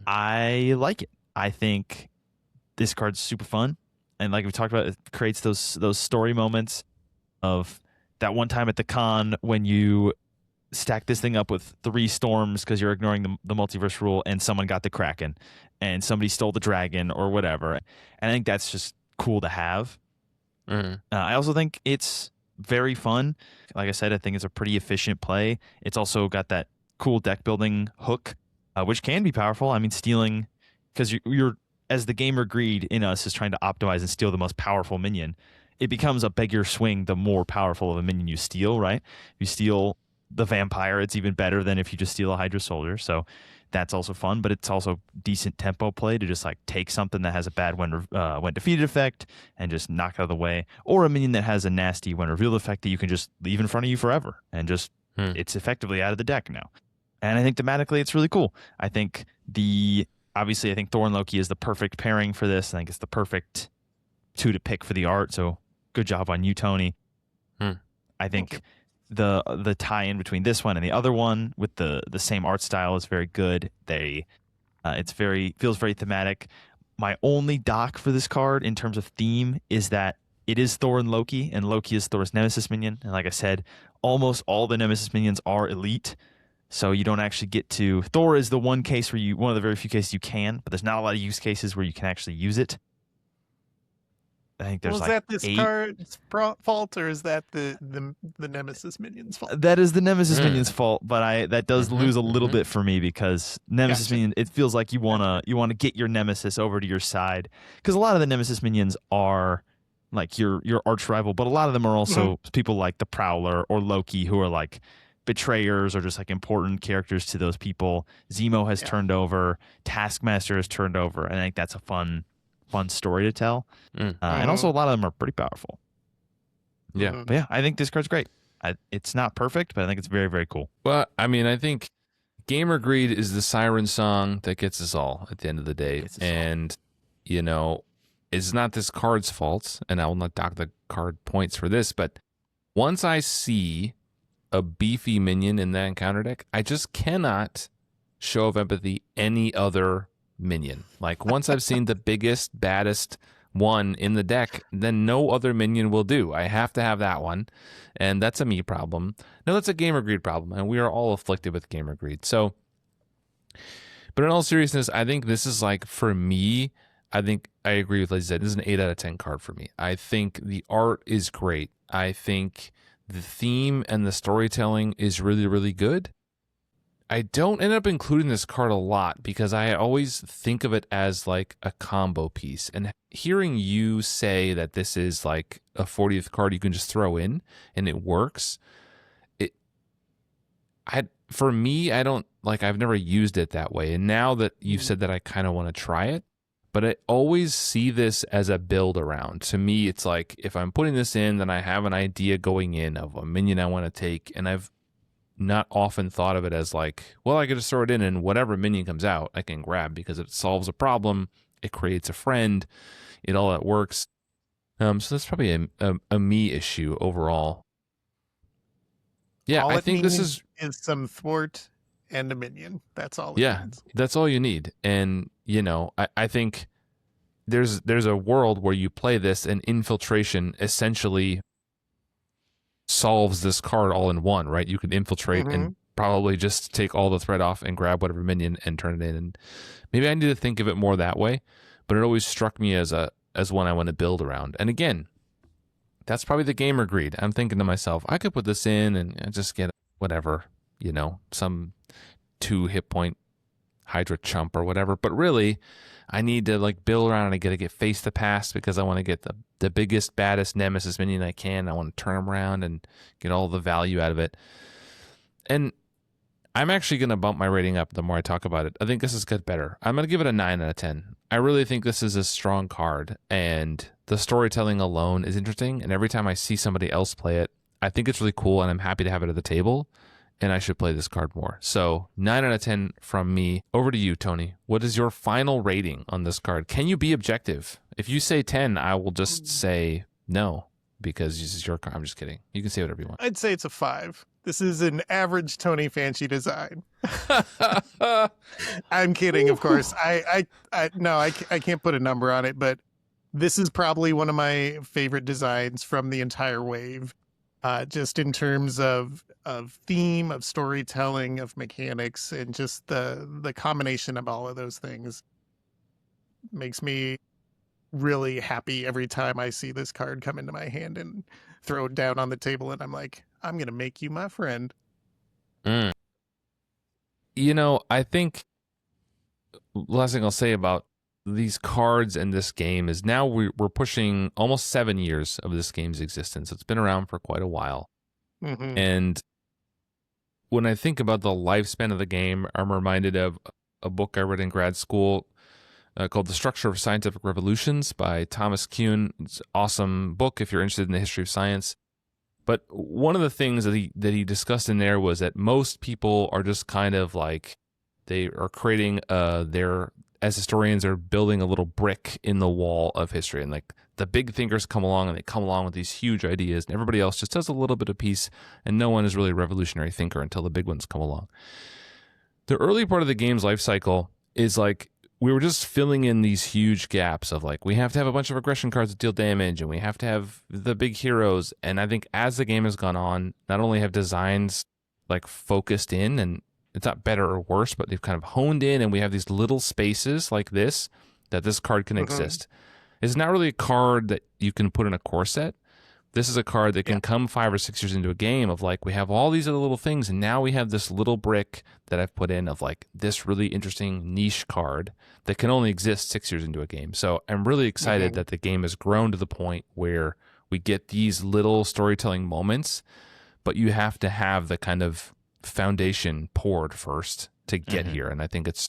I like it. I think this card's super fun, and like we talked about, it creates those story moments of that one time at the con when you stack this thing up with 3 storms because you're ignoring the multiverse rule, and someone got the Kraken, and somebody stole the dragon or whatever. And I think that's just cool to have. I also think it's very fun. Like I said, I think it's a pretty efficient play. It's also got that cool deck building hook, which can be powerful. I mean, stealing, because you're as the gamer greed in us is trying to optimize and steal the most powerful minion, it becomes a bigger swing the more powerful of a minion you steal, right? If you steal the vampire, it's even better than if you just steal a Hydra soldier. So that's also fun, but it's also decent tempo play to just like take something that has a bad when defeated effect and just knock it out of the way, or a minion that has a nasty when revealed effect that you can just leave in front of you forever and just it's effectively out of the deck now. And I think thematically it's really cool. I think obviously, I think Thor and Loki is the perfect pairing for this. I think it's the perfect 2 to pick for the art. So good job on you, Tony. I think the tie-in between this one and the other one with the same art style is very good. Feels very thematic. My only dock for this card in terms of theme is that it is Thor and Loki is Thor's nemesis minion. And like I said, almost all the nemesis minions are elite. So you don't actually get to... Thor is the one case where one of the very few cases you can, but there's not a lot of use cases where you can actually use it. I think there's Is like that this 8. card's fault, or is that the Nemesis minion's fault? That is the Nemesis minion's fault, but that does lose a little bit for me because Nemesis minion, it feels like you wanna get your Nemesis over to your side, because a lot of the Nemesis minions are like your arch rival, but a lot of them are also people like the Prowler or Loki who are like betrayers or just like important characters to those people. Zemo has turned over, Taskmaster has turned over, and I think that's a fun story to tell. And also a lot of them are pretty powerful. Yeah. But yeah, I think this card's great. It's not perfect, but I think it's very, very cool. Well, I mean, I think Gamer Greed is the siren song that gets us all at the end of the day. And, it's not this card's fault, and I will not dock the card points for this, but once I see a beefy minion in that encounter deck, I just cannot Show of Empathy any other minion. Like once I've seen the biggest, baddest one in the deck, then no other minion will do. I have to have that one, and that's a me problem. No, that's a Gamer Greed problem, and we are all afflicted with Gamer Greed. So, but in all seriousness, I think this is like, for me, I think I agree with Liz said. This is an 8 out of 10 card for me. I think the art is great. I think the theme and the storytelling is really, really good. I don't end up including this card a lot because I always think of it as like a combo piece. And hearing you say that this is like a 40th card you can just throw in and it works, for me, I don't like, I've never used it that way. And now that you've said that, I kind of want to try it. But I always see this as a build around. To me, it's like if I'm putting this in, then I have an idea going in of a minion I want to take. And I've not often thought of it as like, well, I could just throw it in and whatever minion comes out, I can grab because it solves a problem. It creates a friend. It all that works. So that's probably a me issue overall. Yeah, All I it think this needs is some thwart and a minion. That's all. It yeah, needs. that's all you need. And, I think there's a world where you play this and infiltration essentially solves this card all in one, right? You can infiltrate and probably just take all the threat off and grab whatever minion and turn it in. And maybe I need to think of it more that way, but it always struck me as one I want to build around. And again, that's probably the gamer greed. I'm thinking to myself, I could put this in and just get whatever, some 2 hit point Hydra chump or whatever. But really, I need to like build around and I got to get Face the Past because I want to get the biggest, baddest Nemesis minion I can. I want to turn him around and get all the value out of it. And I'm actually going to bump my rating up the more I talk about it. I think this is good better. I'm going to give it a 9 out of 10. I really think this is a strong card, and the storytelling alone is interesting. And every time I see somebody else play it, I think it's really cool, and I'm happy to have it at the table. And I should play this card more. So 9 out of 10 from me. Over to you, Tony. What is your final rating on this card? Can you be objective? If you say 10, I will just say no because this is your card. I'm just kidding. You can say whatever you want. I'd say it's a 5. This is an average Tony Fanchi design. I'm kidding, of course. I can't put a number on it, but this is probably one of my favorite designs from the entire wave. Just in terms of theme, of storytelling, of mechanics, and just the combination of all of those things makes me really happy every time I see this card come into my hand and throw it down on the table, and I'm like, I'm going to make you my friend. I think last thing I'll say about these cards and this game is now we're pushing almost 7 years of this game's existence. It's been around for quite a while. And when I think about the lifespan of the game, I'm reminded of a book I read in grad school called The Structure of Scientific Revolutions by Thomas Kuhn. It's an awesome book if you're interested in the history of science. But one of the things that he discussed in there was that most people are just kind of like, they are creating as historians are building a little brick in the wall of history. And like the big thinkers come along and they come along with these huge ideas and everybody else just does a little bit of piece and no one is really a revolutionary thinker until the big ones come along. The early part of the game's life cycle is like, we were just filling in these huge gaps of like, we have to have a bunch of aggression cards that deal damage and we have to have the big heroes. And I think as the game has gone on, not only have designs like focused in, and it's not better or worse, but they've kind of honed in and we have these little spaces like this, that this card can exist. It's not really a card that you can put in a core set. This is a card that can come 5 or 6 years into a game of like, we have all these other little things and now we have this little brick that I've put in of like this really interesting niche card that can only exist 6 years into a game. So I'm really excited that the game has grown to the point where we get these little storytelling moments, but you have to have the kind of foundation poured first to get here. And I think it's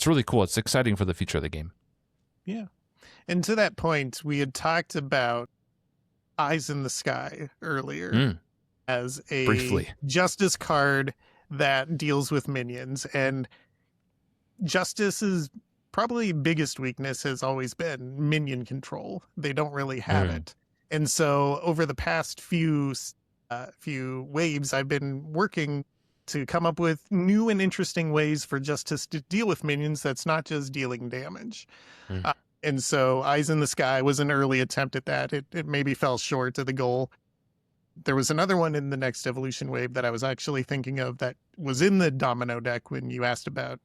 really cool. It's exciting for the future of the game. Yeah. And to that point, we had talked about Eyes in the Sky earlier as a briefly justice card that deals with minions. And Justice's probably biggest weakness has always been minion control. They don't really have it. And so over the past few waves, I've been working to come up with new and interesting ways for Justice to deal with minions that's not just dealing damage. And so Eyes in the Sky was an early attempt at that. It maybe fell short of the goal. There was another one in the next evolution wave that I was actually thinking of that was in the domino deck when you asked about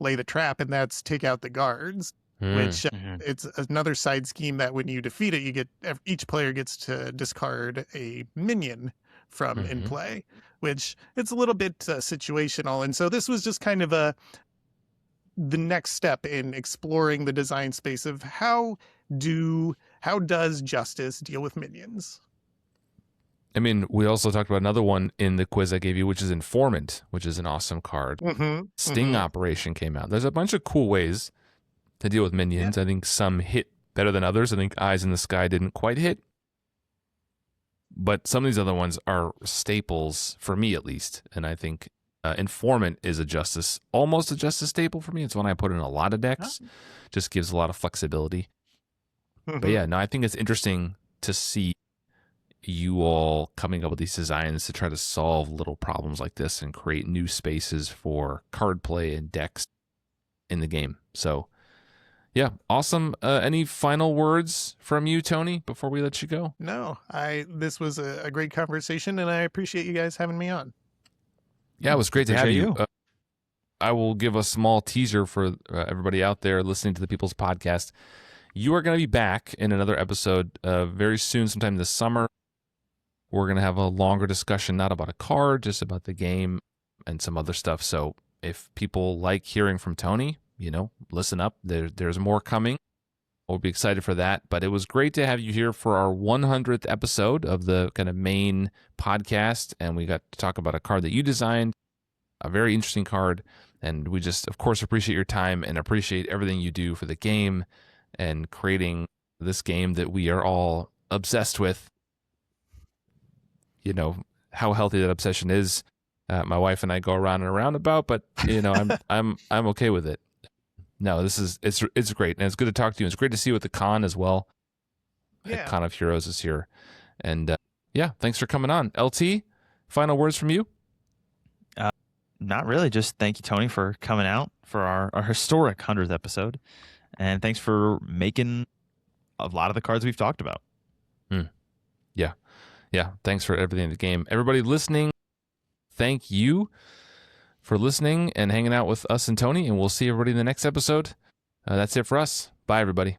Lay the Trap, and that's Take Out the Guards, which it's another side scheme that when you defeat it, each player gets to discard a minion from in play, which it's a little bit situational. And so this was just kind of the next step in exploring the design space of how does Justice deal with minions? I mean, we also talked about another one in the quiz I gave you, which is Informant, which is an awesome card. Sting Operation came out. There's a bunch of cool ways to deal with minions. I think some hit better than others. I think Eyes in the Sky didn't quite hit. But some of these other ones are staples, for me at least. And I think Informant is almost a Justice staple for me. It's one I put in a lot of decks. Just gives a lot of flexibility. But yeah, no, I think it's interesting to see you all coming up with these designs to try to solve little problems like this and create new spaces for card play and decks in the game. So Yeah, awesome. Any final words from you, Tony, before we let you go? No, this was a great conversation, and I appreciate you guys having me on. Yeah, it was great to have Appreciate you. you. I will give a small teaser for everybody out there listening to the People's Podcast. You are going to be back in another episode very soon, sometime this summer. We're going to have a longer discussion, not about a card, just about the game and some other stuff. So if people like hearing from Tony, listen up. There's more coming. We'll be excited for that. But it was great to have you here for our 100th episode of the kind of main podcast. And we got to talk about a card that you designed, a very interesting card. And we just, of course, appreciate your time and appreciate everything you do for the game and creating this game that we are all obsessed with. How healthy that obsession is. My wife and I go around and around about, but I'm okay with it. No, it's great, and it's good to talk to you. It's great to see you at the con as well. Yeah. Con of Heroes is here, and thanks for coming on. LT, final words from you? Not really. Just thank you, Tony, for coming out for our historic 100th episode, and thanks for making a lot of the cards we've talked about. Yeah. Thanks for everything in the game. Everybody listening, thank you for listening and hanging out with us and Tony, and we'll see everybody in the next episode. That's it for us. Bye, everybody.